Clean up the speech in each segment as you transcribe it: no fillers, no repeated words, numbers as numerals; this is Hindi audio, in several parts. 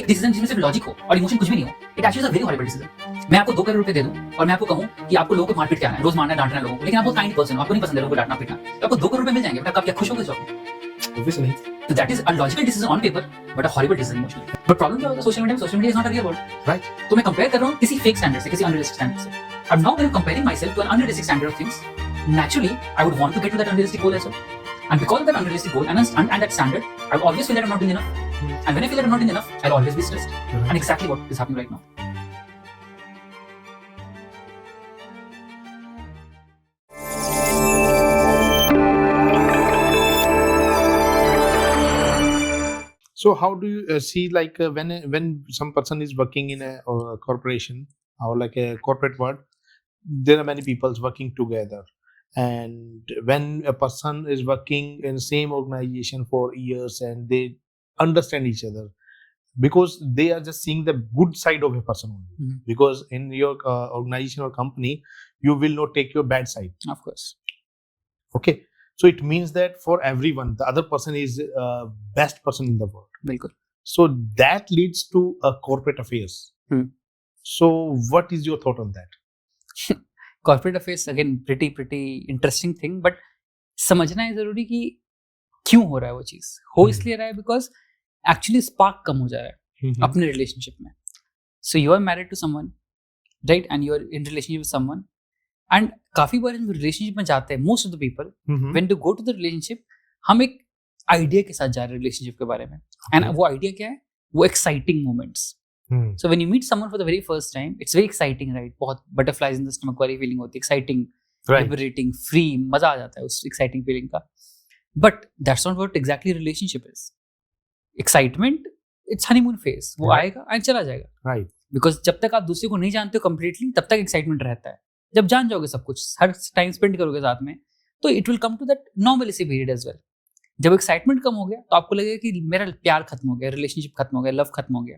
एक डिसीजन जिसमें सिर्फ लॉजिक हो और इमोशन कुछ भी नहीं हो, it actually is a very horrible decision. मैं आपको 2 करोड़ रुपए दे दूं और मैं आपको कहूं कि आपको लोगों को मारपीट करना है, रोज मारना है, डांटना है लोगों को, लेकिन आप बहुत काइंड पर्सन हो, आपको नहीं पसंद है लोगों को डांटना पीटना, तो आपको 2 करोड़ रुपए मिल जाएंगे, बट आप क्या खुश होगे इस जॉब में? Obviously नहीं। So that is a logical decision on paper, but a horrible decision emotionally. But problem क्या होता है सोशल मीडिया में? Social media is not a real world, Right. तो मैं कंपेयर कर रहा हूँ किसी फेक स्टैंडर्ड से, किसी अनरियलिस्टिक स्टैंडर्ड से। अब now when I am comparing myself to an unrealistic standard of things, naturally I would want to get to that unrealistic goal as well. And because of that unrealistic goal and that standard, I will always feel that I'm not doing enough. And when I feel that I'm not doing enough, I'll always be stressed. And exactly what is happening right now. So how do you see like when some person is working in a corporation or like a corporate world, there are many people working together, and when a person is working in the same organization for years and they understand each other because they are just seeing the good side of a person only. Because in your organization or company, you will not take your bad side. Of course. Okay. So it means that for everyone, the other person is best person in the world. बिल्कुल. So that leads to corporate affairs. So what is your thought on that? Corporate affairs again pretty interesting thing, but समझना है जरूरी कि क्यों हो रहा है वो चीज. हो इसलिए रहा है because actually spark कम हो जा रहा है अपने relationship में. So you are married to someone, right? And you are in relationship with someone. And काफी बार हम रिलेशनशिप में जाते हैं, most of the people when to go to the relationship, हम एक आइडिया के साथ जा रहे हैं रिलेशनशिप के बारे में. एंड वो आइडिया क्या है? वो exciting moments. So when you meet someone for the very first time, it's very exciting, right? बहुत बटरफ्लाइज इन द स्टमक वाली फीलिंग होती है, एक्साइटिंग, लिबरेटिंग, फ्री, मजा आ जाता है उस एक्साइटिंग फीलिंग का. But that's not what exactly relationship is. Excitement, it's honeymoon phase, वो आएगा एंड चला जाएगा, राइट? बिकॉज जब तक आप दूसरे को नहीं जानते हो कंप्लीटली, तब तक एक्साइटमेंट रहता है. जब जान जाओगे सब कुछ, हर टाइम स्पेंड करोगे साथ में, तो it will come to that normalcy period as well. जब एक्साइटमेंट कम हो गया तो आपको लगेगा कि मेरा प्यार खत्म हो गया, रिलेशनशिप खत्म हो गया, लव खत्म हो गया.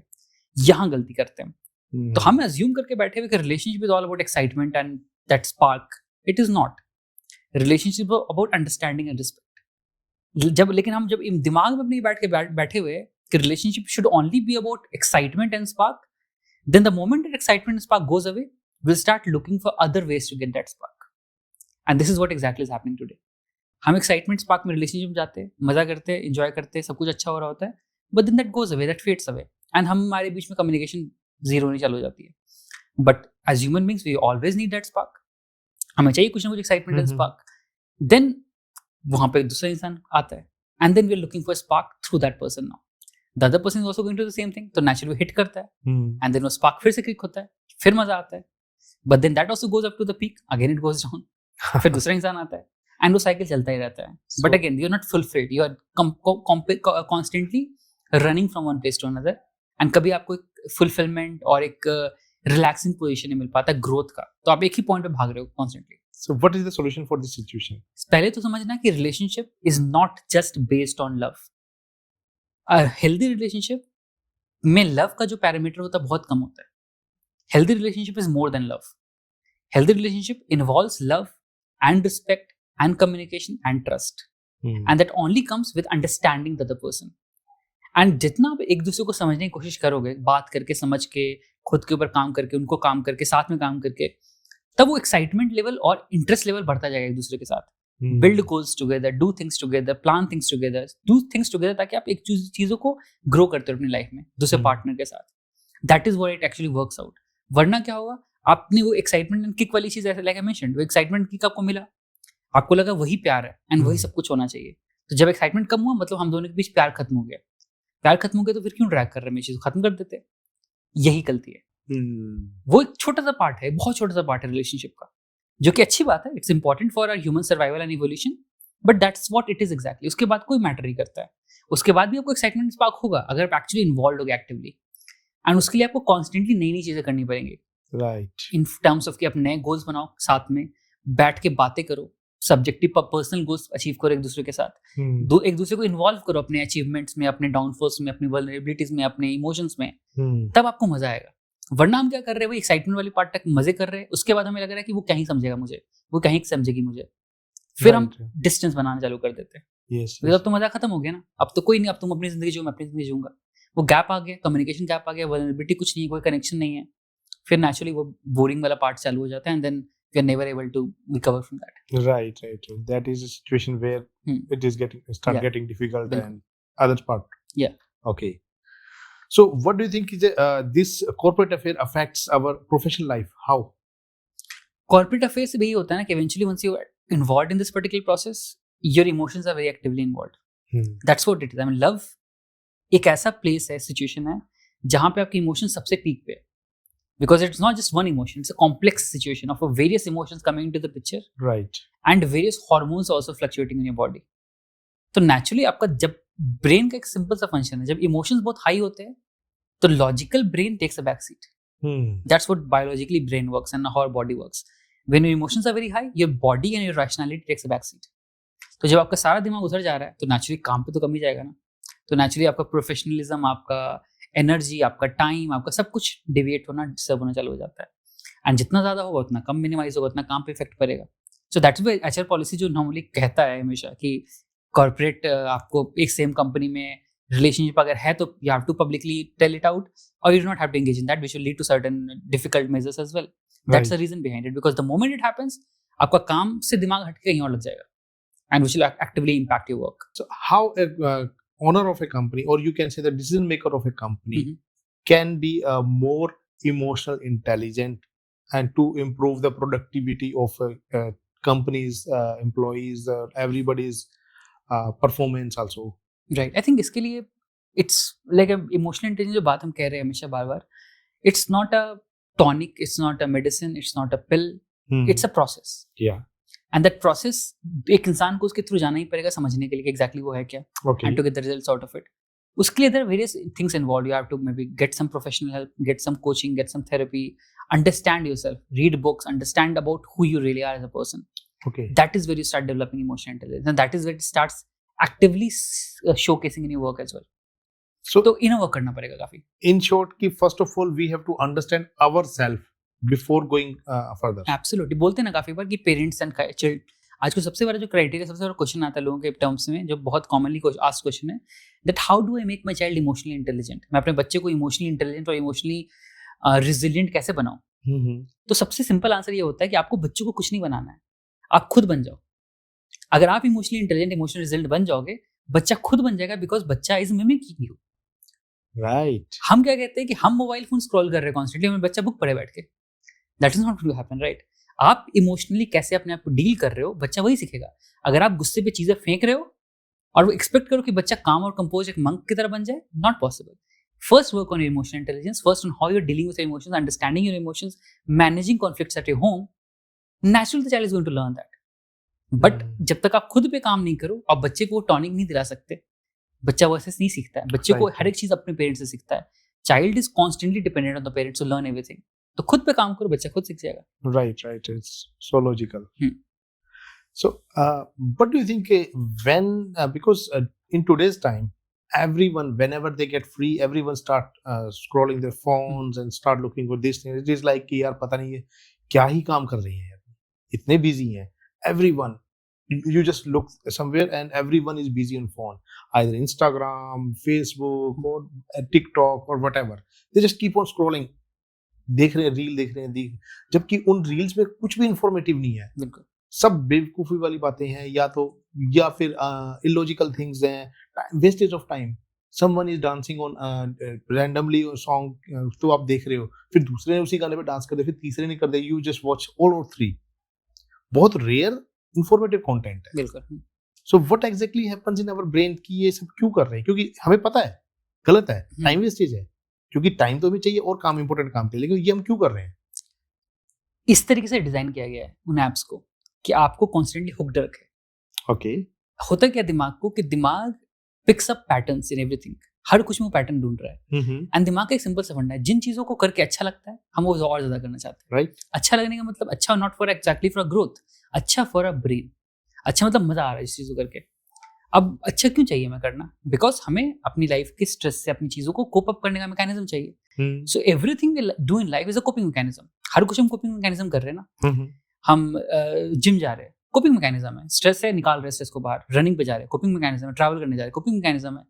यहाँ गलती करते हैं. तो हम अज्यूम करके बैठे हुए कि relationship is all about excitement and that spark. It is not. Relationship about understanding and respect. लेकिन हम जब दिमाग में अपने बैठे हुए कि relationship should only be about excitement and spark, then the moment that excitement and spark goes away, we'll start looking for other ways to get that spark. And this is what exactly is happening today. हम excitement spark में relationship में जाते हैं, मजा करते हैं, enjoy करते हैं, सब कुछ अच्छा हो रहा होता है, but then that goes away, that fades away, and हमारे बीच में communication zero नहीं चालू हो जाती है. But as human beings, we always need that spark. हमें चाहिए कुछ ना कुछ excitement and spark. Then वहाँ पे दूसरा इंसान आता है, and then we're looking for a spark through that person now. The other person is also going to do the same thing, तो naturally hit करता है, and then वो spark फिर से click होता है, फिर मजा आता है. But then that also goes up to the peak, again it goes down. फिर दूसरा इंसान आता है, and वो cycle चलता ही रहता है. But again, you're not fulfilled. You are constantly running from one place to another. And कभी आपको एक fulfillment और एक relaxing position नहीं मिल पाता growth का. तो आप एक ही point पे भाग रहे हो constantly. So what is the solution for this situation? पहले तो समझना कि relationship is not just based on love. A healthy relationship में love का जो parameter होता है बहुत कम होता है. Healthy relationship is more than love. Healthy relationship involves love and respect and communication and trust. And that only comes with understanding the other person. And जितना आप एक दूसरे को समझने की कोशिश करोगे, बात करके, समझ के, खुद के ऊपर काम करके, उनको काम करके, साथ में काम करके, तब वो एक्साइटमेंट लेवल और इंटरेस्ट लेवल बढ़ता जाएगा एक दूसरे के साथ. Build goals together, do things together, plan things together, do things together, ताकि आप एक चीजों को ग्रो करते हो अपनी लाइफ में दूसरे पार्टनर के साथ. That is what it actually works out. वरना क्या होगा? आपने वो एक्साइटमेंट एंड किक वाली चीज, ऐसे लाइक आई मेंशन्ड, वो एक्साइटमेंट किक आपको मिला, आपको लगा वही प्यार है एंड वही सब कुछ होना चाहिए. तो जब एक्साइटमेंट कम हुआ, मतलब हम दोनों के बीच प्यार खत्म हो गया. प्यार खत्म हो गया तो फिर क्यों ड्रैग कर रहे हैं, चीज खत्म कर देते. यही गलती है. वो एक छोटा सा पार्ट है, बहुत छोटा सा पार्ट है रिलेशनशिप का, जो कि अच्छी बात है. It's important for our human survival and evolution, but that's what it is exactly. उसके बाद कोई मैटर नहीं करता है. उसके बाद भी आपको एक्साइटमेंट स्पार्क होगा अगर आप एक्चुअली इन्वॉल्व हो गए एक्टिवली. एंड उसके लिए आपको कॉन्स्टेंटली नई नई चीजें करनी पड़ेंगी. राइट. इन टर्म्स ऑफ कि आप नए गोल्स बनाओ, साथ में बैठ के बातें करो, सब्जेक्टिव पर्सनल गोल्स अचीव करो एक दूसरे के साथ. एक दूसरे को इन्वॉल्व करो अपने अचीवमेंट्स में, अपने डाउनफॉल्स में, अपनी वल्नरेबिलिटीज में, अपने इमोशंस में. तब आपको मजा आएगा. वरना हम क्या कर रहे हैं, वो एक्साइटमेंट वाली पार्ट तक मजे कर रहे हैं, उसके बाद हमें लग रहा है कि वो कहीं समझेगा मुझे, वो कहीं समझेगी मुझे, फिर हम डिस्टेंस बनाना चालू कर देते हैं. अब तो मजा खत्म हो गया ना, अब तो कोई नहीं, अब तुम अपनी जिंदगी जियो, मैं अपनी जिंदगी जीऊंगा. वो गैप आ गया, कम्युनिकेशन गैप आ गया, वल्नरेबिलिटी कुछ नहीं है, कोई कनेक्शन नहीं है, फिर नेचुरली वो बोरिंग वाला पार्ट चालू हो जाता है, and then we are never able to recover from that. Right. That is a situation where it is Yeah. getting difficult बिल्कुल. and other part. Yeah. Okay. So what do you think is this corporate affair affects our professional life? How? Corporate affair से भी यही होता है ना कि eventually once you are involved in this particular process, your emotions are very actively involved. That's what it is. I mean, love एक ऐसा प्लेस है, सिचुएशन है जहाँ पे आपके इमोशन सबसे पीक पे है, because it's not just one emotion, it's a complex situation of various emotions coming into the picture, Right. and various hormones also fluctuating in your body. तो naturally आपका जब ब्रेन का एक सिंपल सा फंक्शन है, जब इमोशंस बहुत हाई होते हैं तो logical brain takes a back seat. That's what biologically brain works and how our body works. When your emotions are very high, your body and your rationality takes a back seat. तो जब आपका सारा दिमाग उधर जा रहा है तो नेचुरली काम पे तो कम ही जाएगा ना. तो नेचुरली आपका प्रोफेशनलिज्म, आपका एनर्जी, आपका टाइम, आपका सब कुछ डिविएट होना, डिस्टर्ब होना चालू हो जाता है. एंड जितना ज़्यादा होगा उतना कम मिनिमाइज होगा, उतना काम पे इफेक्ट पड़ेगा. So that's why HR policy जो नॉर्मली कहता है हमेशा कि कॉर्पोरेट आपको एक सेम कंपनी में रिलेशनशिप अगर है तो you have to publicly tell it out, और you do not have to engage in that, which will lead to certain difficult measures as well. That's the reason behind it, because the moment it happens आपका काम से दिमाग हट के कहीं और लग जाएगा, and which will actively impact your work. So how a owner of a company, or you can say the decision maker of a company, can be more emotional intelligent and to improve the productivity of companies, employees, everybody's performance also. Right. I think इसके लिए इट्स लाइक इमोशनल इंटेलिजेंस जो बात हम कह रहे हैं हमेशा बार बार, it's not a tonic, it's not a medicine, it's not a pill, it's a process. Yeah. And that process एक इंसान को उसके थ्रू जाना ही पड़ेगा समझने के लिए कि एग्जैक्टली वो है क्या, Okay. And to get the results out of it. उसके लिए there are various things involve. You have to maybe get some professional help, get some coaching, get some therapy, understand yourself, read books, understand about who you really are as a person. Okay. That is where you start developing emotional intelligence, and that is where it starts actively showcasing in your work as well. So तो इनर वर्क करना पड़ेगा काफी. in short, कि first of all we have to understand ourselves before going further. Absolutely. बोलते हैं ना काफी बार कि पेरेंट्स एंड चाइल्ड, आजकल सबसे बड़ा जो क्राइटेरिया, सबसे बड़ा क्वेश्चन आता है लोगों के टर्म्स में, जो बहुत कॉमनली आस्क्ड क्वेश्चन है, that how do I make my child emotionally intelligent. मैं अपने बच्चे को इमोशनली इंटेलिजेंट और इमोशनली रिजिलियंट कैसे बनाऊं. तो सबसे सिंपल आंसर ये होता है कि आपको बच्चों को कुछ नहीं बनाना है, आप खुद बन जाओ. अगर आप इमोशनली इंटेलिजेंट, इमोशनली रिजिलिएंट बन जाओगे, बच्चा खुद बन जाएगा, बिकॉज बच्चा इज मिमिकिंग यू. Right. हम क्या कहते हैं कि हम मोबाइल फोन स्क्रॉल कर रहे हैं कॉन्स्टेंटली, हमें बच्चा बुक पढ़े बैठ के. That is not going to happen, right. आप इमोशनली कैसे अपने आप को डील कर रहे हो, बच्चा वही सीखेगा. अगर आप गुस्से पे चीजें फेंक रहे हो और वो एक्सपेक्ट करो कि बच्चा काम और कंपोज एक मंक की तरह बन जाए, not possible. First work on your emotional intelligence, first on how you're dealing with your emotions, understanding your emotions, managing conflicts at your home. Naturally the child is going to learn that. But जब तक आप खुद पे काम नहीं करो, आप बच्चे को टॉनिक नहीं दिला सकते. बच्चा वैसे नहीं सीखता है, बच्चे को हर एक चीज अपने पेरेंट्स से सीखता है. Child is constantly dependent on the parents to learn everything. तो खुद पे काम करो, बच्चा खुद सीख जाएगा. Right. It's so logical. So what do you think when because in today's time everyone, whenever they get free, everyone start scrolling their phones and start looking for these things. It is like कि यार पता नहीं है क्या ही काम कर रही हैं, इतने busy हैं. Everyone, you just look somewhere and everyone is busy on phone, either Instagram, Facebook, or TikTok or whatever. They just keep on scrolling, देख रहे हैं रील, देख रहे हैं, जबकि उन रील्स में कुछ भी इंफॉर्मेटिव नहीं है. बिल्कुल सब बेवकूफी वाली बातें हैं, या फिर इलॉजिकल थिंग्स हैं, wastage of time. Someone is dancing on randomly song, तो आप देख रहे हो, फिर दूसरे ने उसी गाने पे डांस कर दे, फिर तीसरे ने कर दे, यू जस्ट वॉच ऑल और थ्री. बहुत रेयर इंफॉर्मेटिव कंटेंट है. बिल्कुल. So what exactly happens in our brain कि ये सब क्यों कर रहे हैं? क्योंकि हमें पता है गलत है, टाइम वेस्टेज है, क्योंकि टाइम तो हमें चाहिए और काम इंपॉर्टेंट काम के लिए, लेकिन ये हम क्यों कर रहे हैं? इस तरीके से डिजाइन किया गया है उन एप्स को कि आपको कॉन्स्टेंटली हुक्ड रखे. ओके. होता क्या दिमाग को कि दिमाग picks up patterns in everything, हर कुछ में वो पैटर्न ढूंढ रहा है. एंड दिमाग का एक सिंपल सा फंडा है, जिन चीजों को करके अच्छा लगता है हम वो और ज्यादा करना चाहते हैं. राइट. अच्छा लगने का मतलब अच्छा not for exactly for growth, अच्छा फॉर अ ब्रेन. अच्छा मतलब मजा आ रहा है इस चीज को करके. अब अच्छा क्यों चाहिए मैं करना? बिकॉज हमें अपनी लाइफ के स्ट्रेस से अपनी चीजों को कोप अप करने का मैकेनिज्म चाहिए. So everything we do in life is a coping mechanism. हर कुछ हम कोपिंग मैकेनिज्म कर रहे हैं ना. हम जिम जा रहे हैं, कोपिंग मैकेनिज्म है. स्ट्रेस है, निकाल रहे हैं स्ट्रेस को बाहर. रनिंग पे जा रहे हैं, कोपिंग मैकेनिज्म है. ट्रैवल करने जा रहे हैं, कोपिंग मैकेनिज्म है.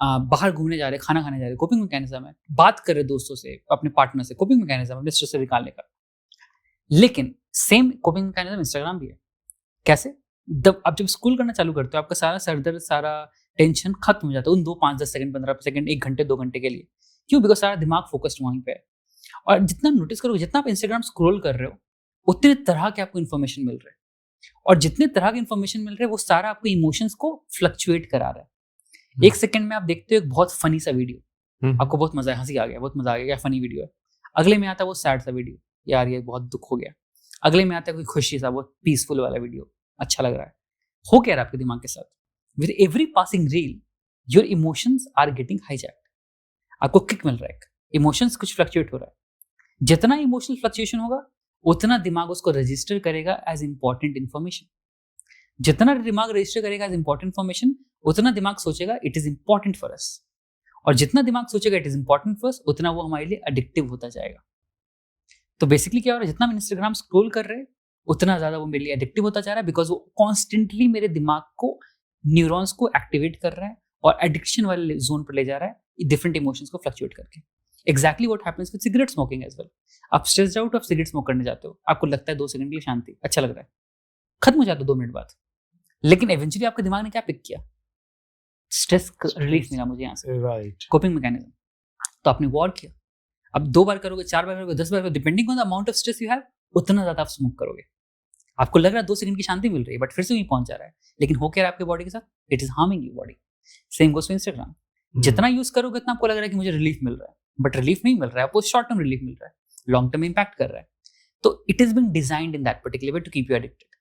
बाहर घूमने जा रहे, खाना खाने जा रहे, कोपिंग मैकेनिज्म है। बात कर रहे दोस्तों से, अपने पार्टनर से, कोपिंग मैकेनिज्म अपने स्ट्रेस से निकालने का। लेकिन सेम कोपिंग मैकेनिज्म इंस्टाग्राम भी है। कैसे? अब जब स्क्रॉल करना चालू करते हो, आपका सारा सरदर्द, सारा टेंशन खत्म हो जाता है उन 2, 5, 10 सेकंड, 15 सेकंड, 1 घंटे, 2 घंटे के लिए। क्यों? बिकॉज सारा दिमाग फोकस्ड वहीं पे है। और जितना नोटिस करोगे, जितना आप इंस्टाग्राम स्क्रॉल कर रहे हो, उतने तरह के आपको इन्फॉर्मेशन मिल रहे हैं, और जितने तरह के इन्फॉर्मेशन मिल रहे हैं वो सारा आपको इमोशंस को फ्लक्चुएट करा रहा है। 1 सेकंड में आप देखते हो एक बहुत फनी सा वीडियो, आपको बहुत मजा है, हंसी आ गया, बहुत मजा आ गया, फनी वीडियो है। अगले में आता है वो सैड सा वीडियो, यार ये बहुत दुख हो गया। अगले में आता है कोई खुशी सा, बहुत पीसफुल वाला वीडियो, अच्छा लग रहा है। हो क्या रहा है आपके दिमाग के साथ? With every passing reel your emotions are getting hijacked. आपको किक मिल रहा है, इमोशंस कुछ फ्लक्चुएट हो रहा है। जितना इमोशनल फ्लक्चुएशन होगा, उतना दिमाग उसको रजिस्टर करेगा एज इंपॉर्टेंट इन्फॉर्मेशन। जितना दिमाग रजिस्टर करेगा एज इंपॉर्टेंट इन्फॉर्मेशन, उतना दिमाग सोचेगा it is important for us. और जितना दिमाग सोचेगा it is important for us, उतना वो हमारे लिए एडिक्टिव होता जाएगा। तो बेसिकली क्या हो रहा है, जितना हम इंस्टाग्राम स्क्रॉल कर रहे हैं, उतना ज्यादा वो मेरे लिए एडिक्टिव होता जा रहा है, बिकॉज वो कॉन्स्टेंटली मेरे दिमाग को, न्यूरॉन्स को एक्टिवेट कर रहा है और एडिक्शन वाले जोन पर ले जा रहा है, डिफरेंट इमोशंस को फ्लक्चुएट करके। Exactly what happens with cigarette smoking as well. आप स्ट्रेस्ड आउट, आप सिगरेट स्मोक करने जाते हो, आपको लगता है 2 सेकंड के लिए शांति, अच्छा लग रहा है, खत्म हो जाता है 2 मिनट बाद। लेकिन एवेंचुअली आपके दिमाग ने क्या पिक किया? स्ट्रेस रिलीफ मिला मुझे यहाँ से, राइट, कोपिंग मैकेनिज्म। तो आपने वॉर किया। अब 2 बार करोगे, 4 बार करोगे, 10 बार करोगे, depending on the amount of stress you have, उतना ज्यादा आप स्मोक करोगे। आपको लग रहा है 2 सेकंड की शांति मिल रही है, बट फिर से वहीं पहुंच जा रहा है। लेकिन हो क्या रहा है आपके बॉडी के साथ? It is harming your body. Same goes to Instagram. जितना यूज करोगे उतना आपको लग रहा है कि मुझे रिलीफ मिल रहा है, बट रिलीफ नहीं मिल रहा है, आपको शॉर्ट टर्म रिलीफ मिल रहा है, लॉन्ग टर्म इंपैक्ट कर रहा है। तो it is been designed in that particular way to keep you addicted.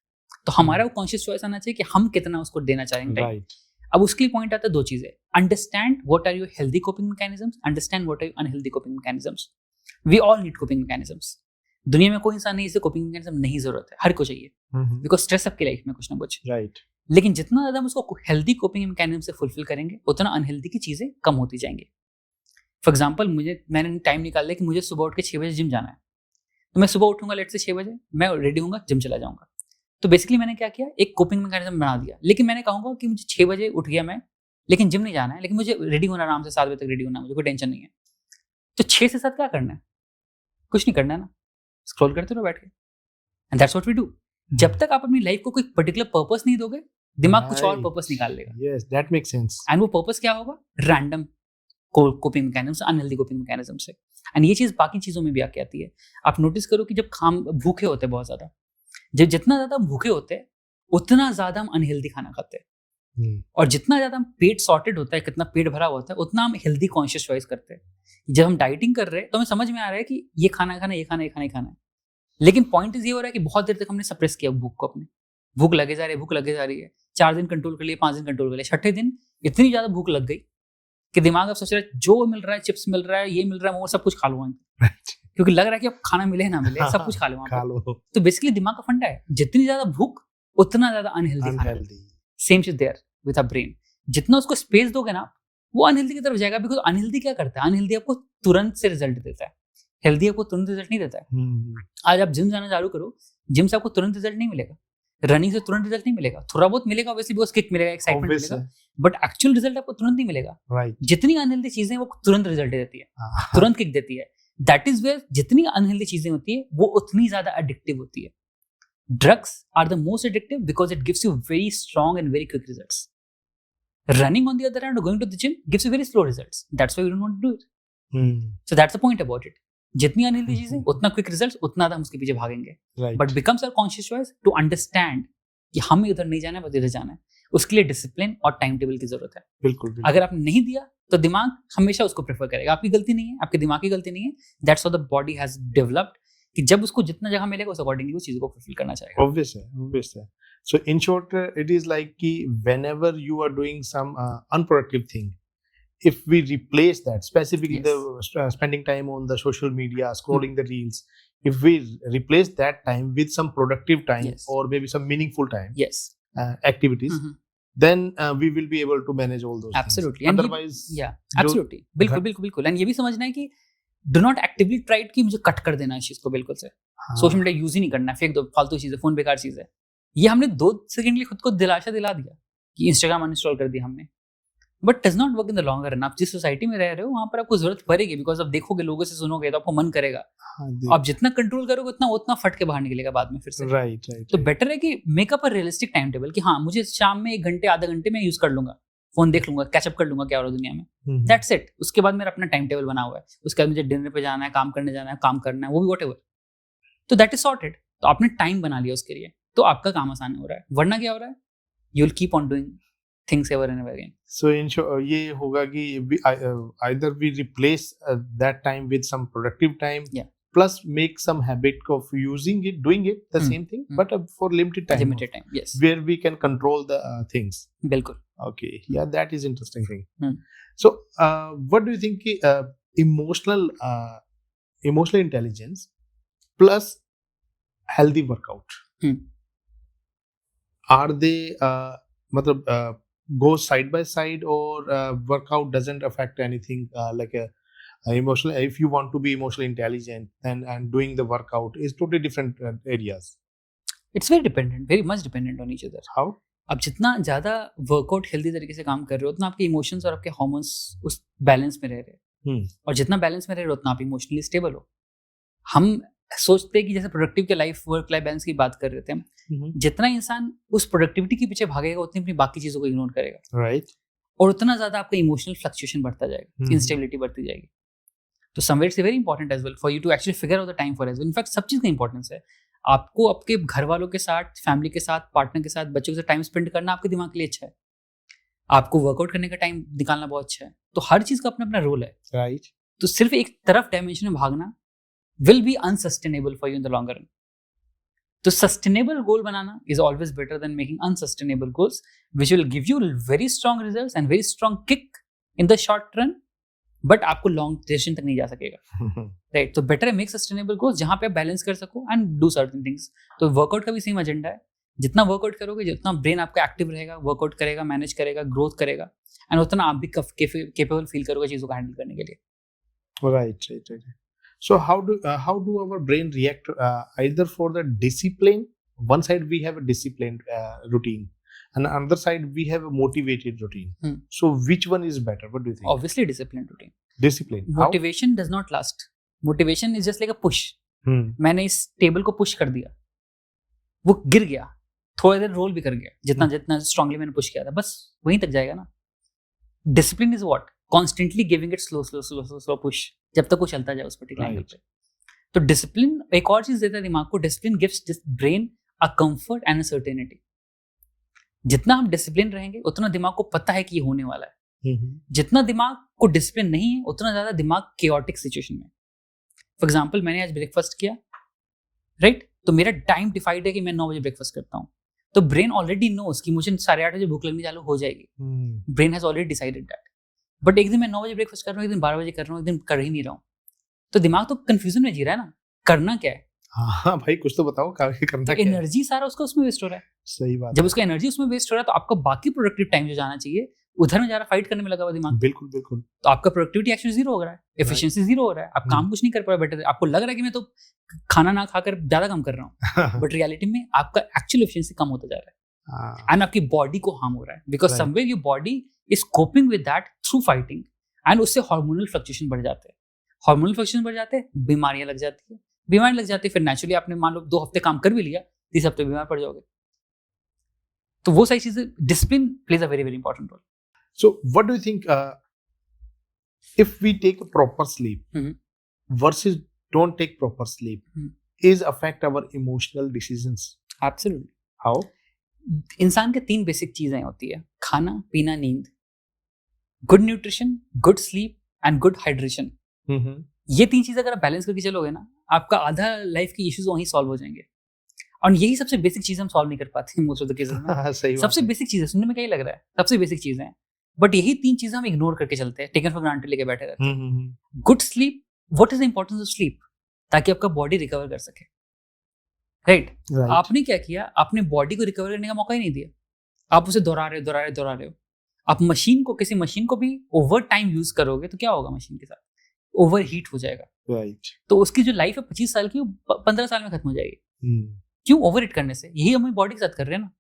तो हमारा वो कॉन्शियस चॉइस आना चाहिए कि हम कितना उसको देना चाहेंगे टाइम। अब उसके लिए पॉइंट आता है 2 चीजें। Understand what are your healthy coping mechanisms, understand what are your unhealthy coping mechanisms. We all need coping mechanisms. दुनिया में कोई इंसान नहीं इसे कोपिंग मैकेनिज्म नहीं जरूरत है, हर को चाहिए, बिकॉज स्ट्रेस सबकी लाइफ में कुछ ना कुछ। राइट। लेकिन जितना ज्यादा हम उसको हेल्दी कोपिंग मैकेनिज्म से फुलफिल करेंगे, उतना अनहेल्दी की चीजें कम होती जाएंगी। फॉर एग्जाम्पल, मैंने टाइम निकाल लिया कि मुझे सुबह उठ के 6 बजे जिम जाना है, तो मैं सुबह उठूंगा लेट से 6 बजे, मैं रेडी होऊंगा, जिम चला जाऊंगा। तो बेसिकली मैंने क्या किया, एक कोपिंग मैकेनिज्म बना दिया। लेकिन मैंने कहूंगा कि मुझे 6 बजे उठ गया मैं, लेकिन जिम नहीं जाना है, लेकिन मुझे रेडी होना, आराम से 7 बजे तक रेडी होना है, मुझे कोई टेंशन नहीं है। तो 6 से 7 क्या करना है? कुछ नहीं करना है ना, स्क्रॉल करते रहो बैठ के। And that's what we do. जब तक आप अपनी लाइफ को कोई पर्टिकुलर पर्पस नहीं दोगे, दिमाग कुछ और पर्पस निकाल लेगा। Yes, that makes sense. And वो पर्पस क्या होगा? Random coping mechanism, unhealthy coping mechanism से। एंड ये चीज बाकी चीजों में भी आके आती है। आप नोटिस करो कि जब भूखे होते हैं बहुत ज्यादा, जब जितना ज्यादा हम भूखे होते हैं, उतना ज्यादा हम अनहेल्दी खाना खाते हैं। और जितना ज्यादा हम पेट सॉर्टेड होता है, कितना पेट भरा होता है, उतना हम हेल्दी कॉन्शियस चॉइस करते हैं। जब हम डाइटिंग कर रहे हैं तो हमें समझ में आ रहा है कि ये खाना खाना, ये खाना, ये खाना, ये खाना है। लेकिन पॉइंट ये हो रहा है कि बहुत देर तक हमने सप्रेस किया भूख को, अपने भूख लगे जा रही है, भूख लगे जा रही है। 4 दिन कंट्रोल कर लिए, 5 दिन कंट्रोल कर लिया, 6ठे दिन इतनी ज्यादा भूख लग गई कि दिमाग अब सोच रहा है जो मिल रहा है, चिप्स मिल रहा है, ये मिल रहा है, वो सब कुछ खा लो, क्योंकि लग रहा है कि अब खाना मिले ना मिले, सब कुछ खा लो। तो बेसिकली दिमाग का फंडा है, जितनी ज्यादा भूख उतना ज्यादा अनहेल्दी। सेम चीज देयर विद अ ब्रेन। जितना उसको स्पेस दोगे ना, वो अनहेल्दी की तरफ जाएगा। बिकॉज अनहेल्दी क्या करता है? अनहेल्दी आपको तुरंत से रिजल्ट देता है, हेल्दी आपको तुरंत रिजल्ट नहीं देता है। आज आप जिम जाना चालू करो, जिम से आपको तुरंत रिजल्ट नहीं मिलेगा, रनिंग से तुरंत रिजल्ट नहीं मिलेगा, थोड़ा बहुत मिलेगा ऑब्वियसली, बिकॉज किक मिलेगा, एक्साइटमेंट मिलेगा, बट एक्चुअल रिजल्ट आपको तुरंत नहीं मिलेगा। जितनी अनहेल्दी चीजें वो तुरंत रिजल्ट देती है, तुरंत किक देती है। दैट इज वेयर जितनी अनहेल्दी चीजें होती है, वो उतनी ज्यादा एडिक्टिव होती है। Drugs are the most addictive because it gives you very strong and very quick results. Running on the other hand or going to the gym gives you very slow results. That's why we don't want to do it. So that's the point about it. जितनी अनहेल्दी चीजें, उतना क्विक रिजल्ट्स, उतना हम उसके पीछे भागेंगे। But becomes our conscious choice to understand कि हमें उधर नहीं जाना है, बस इधर जाना है। उसके लिए डिसिप्लिन और टाइम टेबल की जरूरत है। बिल्कुल। अगर आपने नहीं दिया तो दिमाग हमेशा उसको प्रेफर करेगा। आपकी गलती नहीं है, आपके दिमाग की गलती नहीं है। That's how the body has developed कि जब उसको जितना जगह मिलेगा उस अकॉर्डिंगली वो चीजों को फुलफिल करना चाहेगा। Obvious है। So in short, it is like कि whenever you are doing some unproductive thing, if we replace that, specifically the spending time on the social media, scrolling the reels, if we replace that time with some productive time or maybe some meaningful time, activities, then we will be able to manage all those absolutely things. Otherwise, absolutely, बिल्कुल। एंड ये भी समझना है कि डू नॉट एक्टिवली ट्राई कि मुझे कट कर देना है इस चीज को बिल्कुल से। सोशल मीडिया यूज ही नहीं करना है, फेंक दो, फालतू चीज है, फोन बेकार चीज है। ये हमने 2 सेकंड के लिए खुद को दिलासा दिला दिया कि इंस्टाग्राम अनइंस्टॉल कर दिया हमने, but does not work in the longer run. आप जिस सोसाइटी में रह रहे हो वहां पर आपको जरूरत पड़ेगी, बिकॉज आप देखोगे, लोगों से सुनोगे तो आपको मन करेगा। आप जितना कंट्रोल करोगे उतना उतना फट के बाहर निकलेगा बाद में फिर से। राइट। तो बेटर है कि makeup a realistic time table कि हाँ मुझे शाम में 1 घंटे आधा घंटे में यूज कर लूंगा, फोन देख लूंगा, कैचअप कर लूंगा क्या हो रहा है दुनिया में, दैट्स इट। उसके बाद मेरा अपना टाइम टेबल बना हुआ है, उसके बाद मुझे डिनर पे जाना है, काम करने जाना है, काम करना है, वो भी व्हाटएवर, तो दैट इज सॉर्टेड। तो आपने टाइम बना लिया उसके लिए, तो आपका काम आसान हो रहा है। वरना क्या हो रहा है, you will keep on doing things ever and ever again. So ये होगा कि either we replace that time with some productive time, yeah, plus make some habit of using it, doing it the same thing, but for limited time. Limited time, yes. Where we can control the things. बिल्कुल. Okay, yeah, that is interesting thing. So what do you think? Emotional intelligence plus healthy workout. Are they मतलब go side by side, or workout doesn't affect anything, like emotional, if you want to be emotionally intelligent and doing the workout is totally different areas? It's very dependent, very much dependent on each other. How? अब जितना ज़्यादा वर्कआउट हेल्दी तरीके से काम कर रहे हो उतना आपके इमोशंस और आपके हार्मोन्स उस बैलेंस में रह रहे हैं, और जितना बैलेंस में रह रहे हो उतना आप इमोशनली स्टेबल हो। हम सोचते हैं कि जैसे प्रोडक्टिव के लाइफ वर्क लाइफ बैलेंस की बात कर रहे थे हम, जितना इंसान उस प्रोडक्टिविटी के पीछे भागेगा उतनी अपनी बाकी चीजों को इग्नोर करेगा, राइट, और उतना ज्यादा आपका इमोशनल फ्लक्चुएशन बढ़ता जाएगा, इंस्टेबिलिटी बढ़ती जाएगी। तो somewhere it's very important as well for you to actually figure out the time for as well. In fact सब चीज का इंपॉर्टेंस है। आपको आपके घर वालों के साथ, फैमिली के साथ, पार्टनर के साथ, बच्चों के साथ टाइम स्पेंड करना आपके दिमाग के लिए अच्छा है। आपको वर्कआउट करने का टाइम निकालना बहुत अच्छा है। तो हर चीज का अपना अपना रोल है, राइट। तो सिर्फ एक तरफ डायमेंशन में भागना will be unsustainable for you in the longer run. तो sustainable goal banana is always better than making unsustainable goals, which will give you very strong results and very strong kick in the short run, but आपको long duration तक नहीं जा सकेगा, right? तो better है make sustainable goals जहाँ पे आप balance कर सको and do certain things. तो workout का भी same agenda है। जितना workout करोगे, जितना brain आपका active रहेगा, workout करेगा, manage करेगा, growth करेगा, and उतना आप भी capable feel करोगे चीजों को handle करने के लिए। Right. So how do our brain react, either for the discipline? One side we have a disciplined routine, and on the other side we have a motivated routine. So which one is better? What do you think? Obviously disciplined routine. Discipline. Motivation does not last. Motivation is just like a push. मैंने इस टेबल को पुश कर दिया, वो गिर गया, थोड़ा देर रोल भी कर गया, जितना स्ट्रांगली मैंने पुश किया था, बस वहीं तक जाएगा ना। Discipline is what? Constantly giving it slow push, जब तक वो चलता जाए उस पर्टिकुलर एंगल पे। तो डिसिप्लिन एक और चीज देता है दिमाग को, discipline gives brain a comfort and a certainty. जितना हम डिसिप्लिन रहेंगे उतना दिमाग को पता है कि ये होने वाला है। जितना दिमाग को डिसिप्लिन नहीं है उतना ज्यादा दिमाग केओटिक सिचुएशन में। फॉर एग्जाम्पल, मैंने आज ब्रेकफास्ट किया, राइट? तो मेरा टाइम डिफाइड है कि मैं 9 बजे ब्रेकफास्ट करता हूँ, तो ब्रेन ऑलरेडी नोस कि मुझे 8:30 बजे भूख लगनी चालू हो जाएगी। Brain has already decided that. But एक दिन मैं 9 बजे ब्रेकफास्ट कर रहा हूँ, एक दिन 12 बजे कर रहा हूँ, एक दिन कर ही नहीं रहा हूँ, तो दिमाग तो कंफ्यूजन में जी रहा है ना, करना क्या है। हाँ भाई, कुछ तो बताओ करना क्या है। एनर्जी सारा उसका उसमें वेस्ट हो रहा है। सही बात। जब उसका एनर्जी उसमें वेस्ट हो रहा है तो आपका बाकी प्रोडक्टिव टाइम जो जाना चाहिए उधर में जा रहा, फाइट करने में लगा हुआ दिमाग। बिल्कुल। तो आपका प्रोडक्टिविटी एक्चुअली जीरो हो रहा है, एफिशिएंसी जीरो हो रहा है, आप काम कुछ नहीं कर पा रहे बेटर। आपको लग रहा है कि मैं तो खाना ना खाकर ज्यादा काम कर रहा हूँ, बट रियलिटी में आपका एक्चुअल एफिशिएंसी कम होता जा रहा है, एंड आपकी बॉडी को हार्म हो रहा है, because somewhere your body is coping with that through fighting, and उससे हार्मोनल फ्लक्चुएशन बढ़ जाते हैं। हार्मोनल फ्लक्चुएशन बढ़ जाते हैं, बीमारियां लग जाती है, बीमारी लग जाती है, फिर नेचुरली आपने मान लो 2 हफ्ते काम कर भी लिया, 3 हफ्ते बीमार पड़ जाओगे। तो वो सारी चीजें, discipline plays a very very important role. So what do you think, if we take a proper sleep versus don't take proper sleep, is affect our emotional decisions? Absolutely. How? इंसान के 3 बेसिक चीजें होती है, खाना, पीना, नींद। Good nutrition, good sleep and good hydration. ये 3 चीजें अगर आप बैलेंस करके चलोगे ना, आपका आधा लाइफ के इश्यूज वहीं सॉल्व हो जाएंगे। और यही सबसे बेसिक चीज हम सॉल्व नहीं कर पाते मोस्ट ऑफ द केसेस में। सबसे बेसिक चीज है, सुनने में क्या ही लग रहा है, सबसे बेसिक चीजें हैं, बट यही 3 चीजें हम इग्नोर करके चलते हैं, टेकन फॉर ग्रांटेड लेके बैठे रहते हैं। Good sleep, what is the importance of sleep? ताकि आपका बॉडी रिकवर कर सके, राइट? आपने क्या किया, आपने बॉडी को रिकवर करने का मौका ही नहीं दिया, आप उसे दोहरा रहे हो। आप किसी मशीन को भी ओवर टाइम यूज करोगे तो क्या होगा, मशीन के साथ ओवर हीट हो जाएगा, राइट? तो उसकी जो लाइफ है 25 साल की, वो 15 साल में खत्म हो जाएगी। क्यों? ओवर हीट करने से। यही हम बॉडी के साथ कर रहे हैं ना।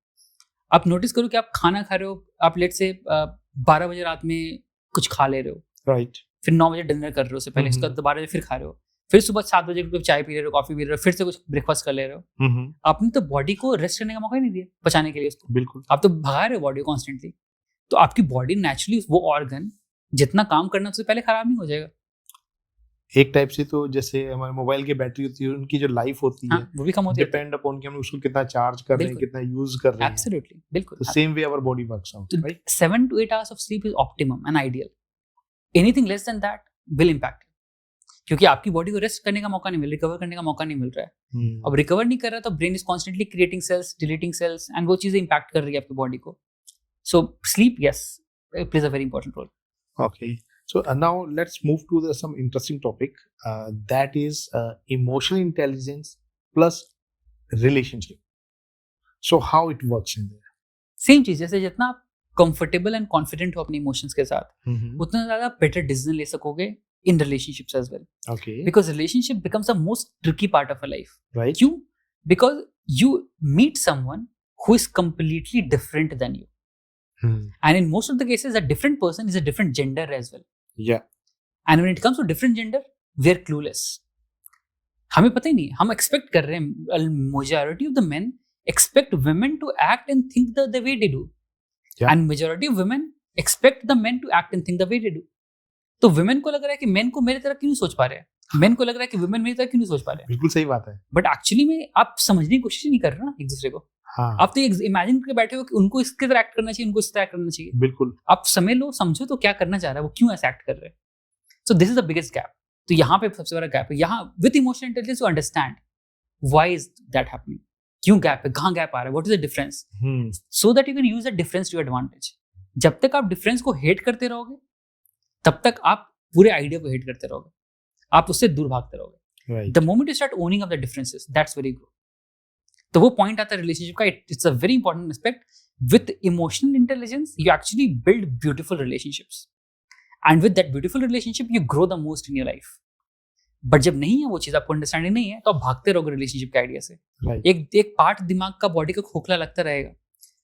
आप नोटिस करो कि आप खाना खा रहे हो, आप लेट से 12 बजे रात में कुछ खा ले रहे हो, राइट, फिर 9 बजे डिनर कर रहे हो, उससे पहले इसका 12 बजे फिर खा रहे हो, फिर सुबह 7 बजे कुछ चाय पी रहे हो, कॉफी पी रहे हो, फिर से कुछ ब्रेकफास्ट कर ले रहे हो। आपने तो बॉडी को रेस्ट करने का मौका ही नहीं दिया पचाने के लिए उसको। बिल्कुल, आप तो भगा रहे हो बॉडी को कॉन्स्टेंटली। तो आपकी बॉडी नेचुरली वो ऑर्गन जितना काम करना उससे पहले खराब नहीं हो जाएगा। एक टाइप से तो जैसे हमारे मोबाइल की बैटरी होती है, उनकी जो लाइफ होती है वो भी कम होती है, डिपेंड अपॉन कि हम उसको कितना चार्ज कर रहे हैं, कितना यूज कर रहे हैं। एब्सोल्युटली, बिल्कुल। The same way our body works out, right? 7 to 8 hours of sleep is optimum and ideal. Anything less than that will impact you, क्योंकि आपकी बॉडी को रेस्ट करने का मौका नहीं मिल, रिकवर करने का मौका नहीं मिल रहा है। अब रिकवर नहीं कर रहा तो brain is constantly creating cells, deleting cells, and वो चीजें इंपैक्ट कर रही है आपकी बॉडी को। So sleep, yes, plays a very important role. Okay, so now let's move to some interesting topic, that is emotional intelligence plus relationship. So how it works in there? Same चीज, जैसे जितना आप कंफर्टेबल एंड कॉन्फिडेंट हो अपने इमोशंस के साथ, उतना ज्यादा बेटर डिसीजन ले सकोगे in relationships as well. Okay. Because relationship becomes the most tricky part of a life. Right. क्यों? Because you meet someone who is completely different than you. And in most of the cases, a different person is a different gender as well. Yeah. And when it comes to different gender, we are clueless. हमें पता ही नहीं, हम expect कर रहे हैं, majority of the men expect women to act and think the way they do. Yeah. And majority of women expect the men to act and think the way they do. तो वुमेन को लग रहा है कि मेन को मेरी तरह क्यों नहीं सोच पा रहे हैं, मेन को लग रहा है कि वुमेन मेरी तरह क्यों नहीं सोच पा रहे हैं। बिल्कुल सही बात है। बट एक्चुअली में आप समझने की कोशिश नहीं कर रहे ना एक दूसरे को। हाँ। आप तो इमेजिन करके बैठे हो कि उनको इसकी तरह एक्ट करना चाहिए, उनको इस तरह एक्ट करना चाहिए। बिल्कुल। आप समझ लो, समझो तो क्या करना चाह रहा है वो, क्यों ऐसा एक्ट कर रहे हैं। So this is the biggest gap. तो यहाँ पे सबसे बड़ा गैप है। यहाँ with emotional intelligence you understand why is that happening, क्यों गैप है, कहाँ गैप आ रहा है, what is the difference, so that you can use the difference to advantage. जब तक आप डिफरेंस को हेट करते रहोगे तब तक आप पूरे आइडिया को हेट करते रहोगे, आप उससे दूर भागते रहोगे। The moment you start owning of the differences, that's very grow. तो वो पॉइंट आता है रिलेशनशिप का, it's a very important aspect. With emotional intelligence you actually build beautiful relationships, and with that beautiful relationship you grow the most in your life. But जब नहीं है वो चीज, आपको अंडरस्टैंडिंग नहीं है, तो आप भागते रहोगे रिलेशनशिप के आइडिया से। एक पार्ट दिमाग का, बॉडी का खोखला लगता रहेगा,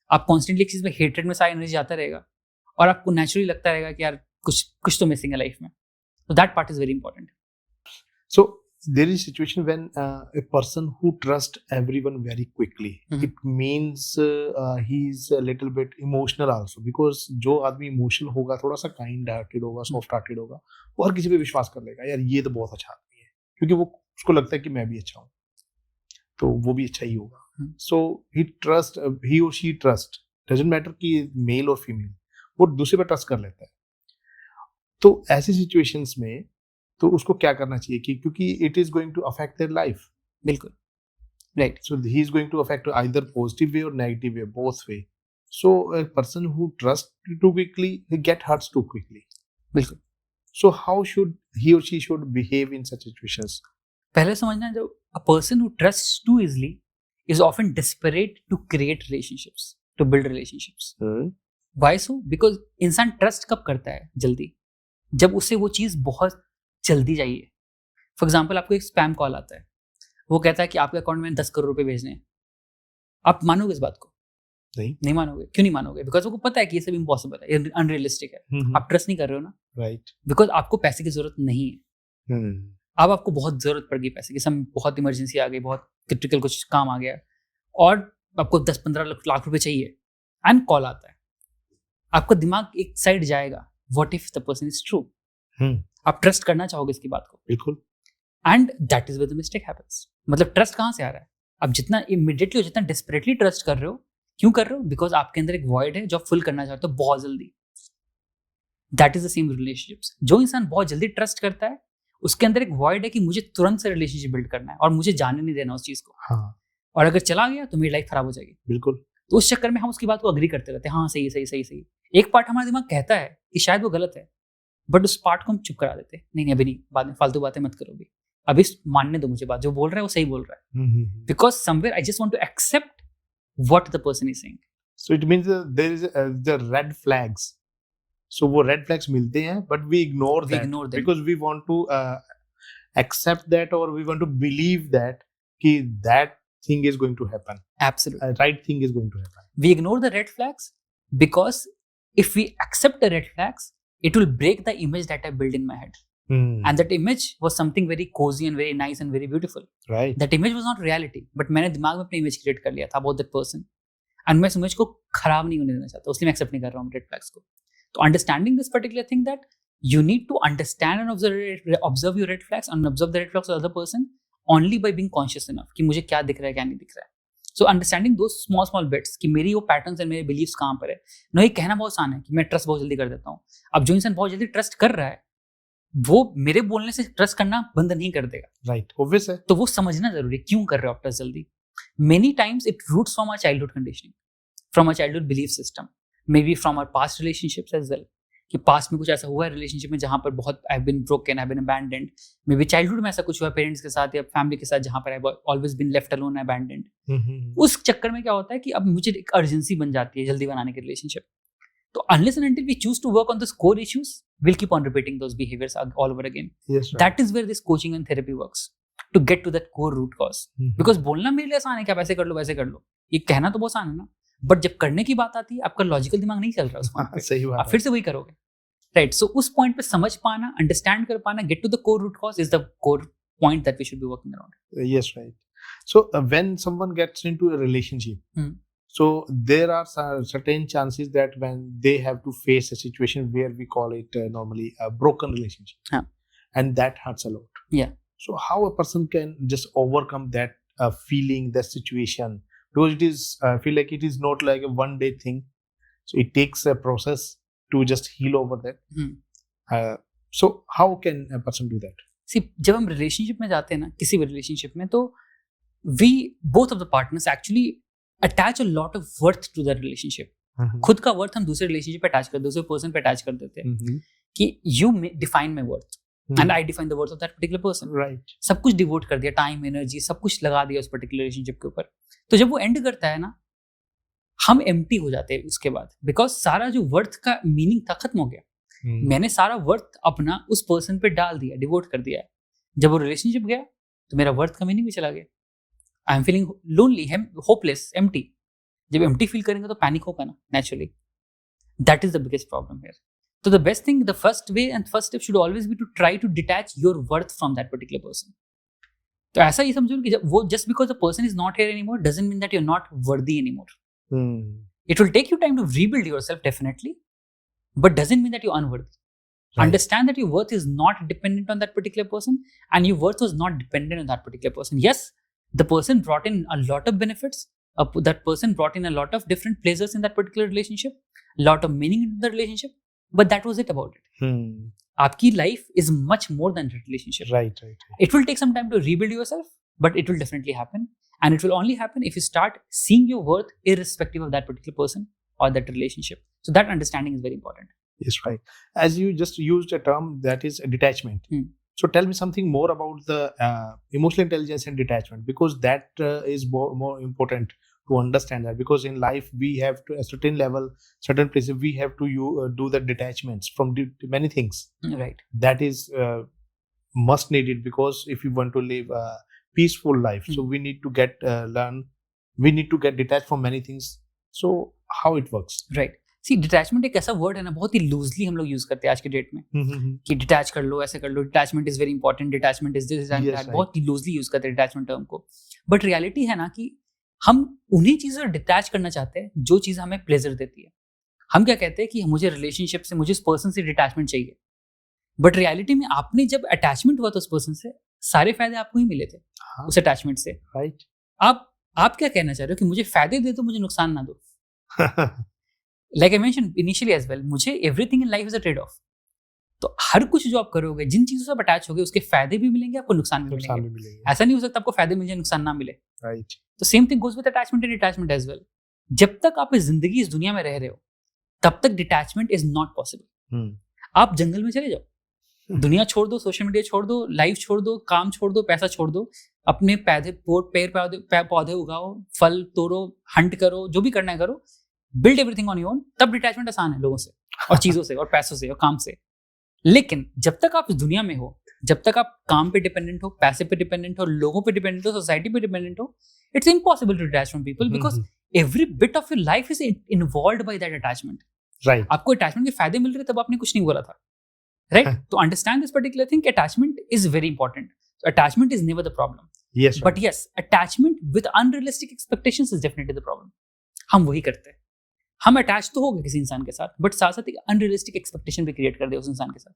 आप कॉन्स्टेंटली एक चीज में हेट्रेड में सारी एनर्जी आता रहेगा, और आपको नेचुरली लगता रहेगा कि यार कुछ तो मिसिंग है लाइफ में। So that part is very important. So there is a situation when a person who trusts everyone very quickly, it means he's a little bit emotional also, because जो आदमी इमोशनल होगा, थोड़ा सा काइंड हार्टेड होगा, सॉफ्ट हार्टेड होगा, वो हर किसी पे विश्वास कर लेगा, यार ये तो बहुत अच्छा आदमी है, क्योंकि वो उसको लगता है कि मैं भी अच्छा हूँ, तो वो भी अच्छा ही होगा। So he or she trust, doesn't matter कि मेल और फीमेल, वो दूसरे पे ट्रस्ट कर लेता है। तो ऐसी सिचुएशंस में तो उसको क्या करना चाहिए, कि क्योंकि it is going to affect their life. बिल्कुल, right. So he is going to affect either positive way और negative way, both way. So a person who trust too quickly he get hurts too quickly. बिल्कुल। सो हाउ शुड ही और she should behave in such situations? पहले समझना, जो a person who trusts too easily is often desperate to create relationships, to build relationships. Why so? Because इंसान ट्रस्ट कब करता है? जल्दी, जब उसे वो चीज़ बहुत जल्दी चाहिए। फॉर एग्जाम्पल, आपको एक स्पैम कॉल आता है, वो कहता है कि आपके अकाउंट में 10 करोड़ रुपए भेजने हैं। आप मानोगे इस बात को? नहीं मानोगे। क्यों नहीं मानोगे? बिकॉज आपको पता है कि ये सब इम्पॉसिबल है, ये अनरियलिस्टिक है। आप ट्रस्ट नहीं कर रहे हो ना, राइट? बिकॉज आपको पैसे की जरूरत नहीं है। अब आपको बहुत जरूरत पड़ गई पैसे की, सब बहुत इमरजेंसी आ गई, बहुत क्रिटिकल कुछ काम आ गया, और आपको 10-15 लाख रुपए चाहिए, एंड कॉल आता है। आपका दिमाग एक साइड जाएगा, what if the person is true? आप ट्रस्ट करना चाहोगे इसकी बात को, बिल्कुल, and that is where the mistake happens. मतलब ट्रस्ट कहाँ से आ रहा है? आप जितना इमीडिएटली और जितना डेस्परेटली ट्रस्ट कर रहे हो, क्यों कर रहे हो? बिकॉज आपके अंदर एक वॉइड है जो आप फुल करना चाहते हो बहुत जल्दी। That is the same relationships. जो इंसान बहुत जल्दी ट्रस्ट करता है, उसके अंदर एक वॉइड है कि मुझे तुरंत से रिलेशनशिप बिल्ड करना है और मुझे जाने नहीं देना उस चीज को। हाँ। और अगर चला गया तो मेरी लाइफ खराब हो जाएगी। बिल्कुल। तो उस चक्कर में हम उसकी बात को अग्री करते रहते हैं, हाँ सही सही सही सही। एक पार्ट हमारा दिमाग कहता है कि शायद वो गलत है, बट उस पार्ट को हम चुप करा देते हैं, नहीं अभी नहीं, बाद में फालतू बातें मत करो, अभी मानने दो मुझे बात, जो बोल रहा है वो सही बोल रहा है। Because somewhere I just want to accept what the person is saying. So it means there is the red flags. So वो रेड फ्लैग्स मिलते हैं, but we ignore that because we want to accept that, और we want to believe that कि that thing is going to happen. Absolutely. Right thing is going to happen. We ignore the red flags because if we accept the red flags, it will break the image that I built in my head. And that image was something very cozy and very nice and very beautiful. Right. That image was not reality, but मैंने दिमाग में अपनी image create कर लिया था about that person. And मैं इस image को खराब नहीं होने देना चाहता, इसलिए मैं accept नहीं कर रहा हूँ red flags को. तो understanding this particular thing that you need to understand and observe your red flags and observe the red flags of the other person only by being conscious enough कि मुझे क्या दिख रहा है क्या नहीं दिख रहा है. So understanding those small bits कि मेरी वो patterns और मेरे beliefs कहाँ पर है. ये कहना बहुत आसान है कि मैं trust बहुत जल्दी कर देता हूँ. अब जो इंसान बहुत जल्दी trust कर रहा है वो मेरे बोलने से ट्रस्ट करना बंद नहीं कर देगा. राइट, ऑब्वियस है. तो वो समझना जरूरी है क्यों कर रहे हो आप ट्रस्ट जल्दी. Many times it roots from our childhood conditioning, from our childhood belief system, maybe from our past relationships as well. कि पास्ट में कुछ ऐसा हुआ है रिलेशनशिप में जहाँ पर बहुत I have been broken, I have been abandoned. Maybe childhood में ऐसा कुछ हुआ पेरेंट्स के साथ या फैमिली के साथ जहाँ पर I have always been left alone, abandoned. उस चक्कर में क्या होता है कि अब मुझे एक अर्जेंसी बन जाती है जल्दी बनाने की relationship. So unless and until we choose to work on those core issues, we'll keep on repeating those behaviors all over again. Yes, right. That is where this coaching and therapy works, to get to that core root cause. Because बोलना मेरे लिए आसान है, क्या वैसे कर लो वैसे कर लो, ये कहना तो बहुत आसान है ना, बट जब करने की बात आती है आपका लॉजिकल दिमाग नहीं चल रहा उस पॉइंट पे. सही बात. आप फिर से वही करोगे. राइट. सो उस पॉइंट पे समझ पाना, अंडरस्टैंड कर पाना, get to the core root cause is the core point that we should be working around. Yes, right. So when someone gets into a relationship, so there are certain chances that when they have to face a situation where we call it normally a broken relationship, and that hurts a lot. Yeah. So how a person can just overcome that feeling, that situation, because it is I feel like it is not like a one day thing. So it takes a process to just heal over that. So how can a person do that? See, जब हम रिलेशनशिप में जाते हैं ना, किसी भी रिलेशनशिप में, तो we both of the partners actually attach a lot of worth to the relationship. खुद का वर्थ हम दूसरे रिलेशनशिप पे अटैच कर, दूसरे पर्सन पे अटैच कर देते हैं कि you define my worth and I define the worth of that particular person. Right. सब कुछ डिवोट कर दिया, टाइम, एनर्जी, सब कुछ लगा दिया उस पर्टिकुलर रिलेशनशिप के ऊपर. तो जब वो एंड करता है ना, हम एम्प्टी हो जाते हैं उसके बाद, बिकॉज सारा जो वर्थ का मीनिंग था खत्म हो गया. मैंने सारा वर्थ अपना उस पर्सन पे डाल दिया, डिवोट कर दिया है. जब वो रिलेशनशिप गया तो मेरा वर्थ का मीनिंग भी चला गया. I am feeling lonely, hopeless, empty. जब एम्प्टी फील करेंगे तो पैनिक होगा ना, naturally. That is the biggest problem here. तो the best thing, the first way and first step should always be to try to detach your worth from that particular person. तो ऐसा ही समझो कि जब वो just because the person is not here anymore doesn't mean that you are not वर्दी anymore. It will take you time to rebuild yourself, definitely, but doesn't mean that you're unworthy. Right. Understand that your worth is not dependent on that particular person, and your worth was not dependent on that particular person. Yes, the person brought in a lot of benefits. That person brought in a lot of different pleasures in that particular relationship, a lot of meaning in the relationship, but that was it about it. Aapki life is much more than that relationship. Right. It will take some time to rebuild yourself, but it will definitely happen. And it will only happen if you start seeing your worth irrespective of that particular person or that relationship. So that understanding is very important. Yes, right. As you just used a term that is detachment. So tell me something more about the emotional intelligence and detachment, because that is more important to understand that. Because in life we have to a certain level, certain places we have to do the detachments from many things. Right. That is must needed, because if you want to live a peaceful life, so we need to we need to get detached from many things. So how it works? Right. See, detachment एक ऐसा वर्ड है ना, बहुत ही लूजली हम लोग यूज करते हैं आज के डेट में कि डिटैच कर लो, ऐसे कर लो, detachment is very important, detachment is this and that. बहुत ही लूजली यूज करते हैं डिटैचमेंट टर्म को. बट रियलिटी है ना कि हम उन्हीं चीजों से डिटैच करना चाहते हैं जो चीज हमें प्लेजर देती है. हम क्या कहते हैं कि मुझे रिलेशनशिप से, मुझे इस पर्सन से डिटैचमेंट चाहिए, बट रियलिटी में आपने जब अटैचमेंट हुआ था उस पर्सन से, सारे फायदे आपको ही मिले थे उस अटैचमेंट से. राइट. आप क्या कहना चाह रहे हो कि मुझे फायदे दे दो, मुझे नुकसान ना दो. Like I mentioned initially as well, मुझे everything in life is a trade off. तो हर कुछ जो आप करोगे, जिन चीजों से आप अटैच होगे, उसके फायदे भी मिलेंगे, आपको नुकसान भी मिलेंगे. ऐसा नहीं हो सकता आपको फायदे मिल जाए, नुकसान ना मिले. राइट. तो same thing goes with attachment and detachment as well. जब तक आप इस जिंदगी, इस दुनिया में रह रहे हो, तब तक डिटैचमेंट इज नॉट पॉसिबल. आप जंगल में चले जाओ, दुनिया छोड़ दो, सोशल मीडिया छोड़ दो, लाइफ छोड़ दो, काम छोड़ दो, पैसा छोड़ दो, अपने पेड़ पौधे उगाओ, फल तोड़ो, हंट करो, जो भी करना है करो, build everything on your own. तब डिटैचमेंट आसान है लोगों से और चीजों से और पैसों से और काम से. लेकिन जब तक आप इस दुनिया में हो, जब तक आप काम पे डिपेंडेंट हो, पैसे पे डिपेंडेंट हो, लोगों पे डिपेंडेंट हो, सोसाइटी पे डिपेंडेंट हो, it's impossible to detach from people, because every bit of your life is involved by that attachment. Right आपको अटैचमेंट के फायदे मिल रहे तब आपने कुछ नहीं बोला था, राइट? तो understand this particular thing, attachment is very important. Attachment is never the problem, yes but yes, attachment with unrealistic expectations is definitely the problem. हम वही करते हैं, हम अटैच तो हो गए किसी इंसान के साथ, बट साथ साथ एक अनरियलिस्टिक एक्सपेक्टेशन भी क्रिएट कर दे उस इंसान के साथ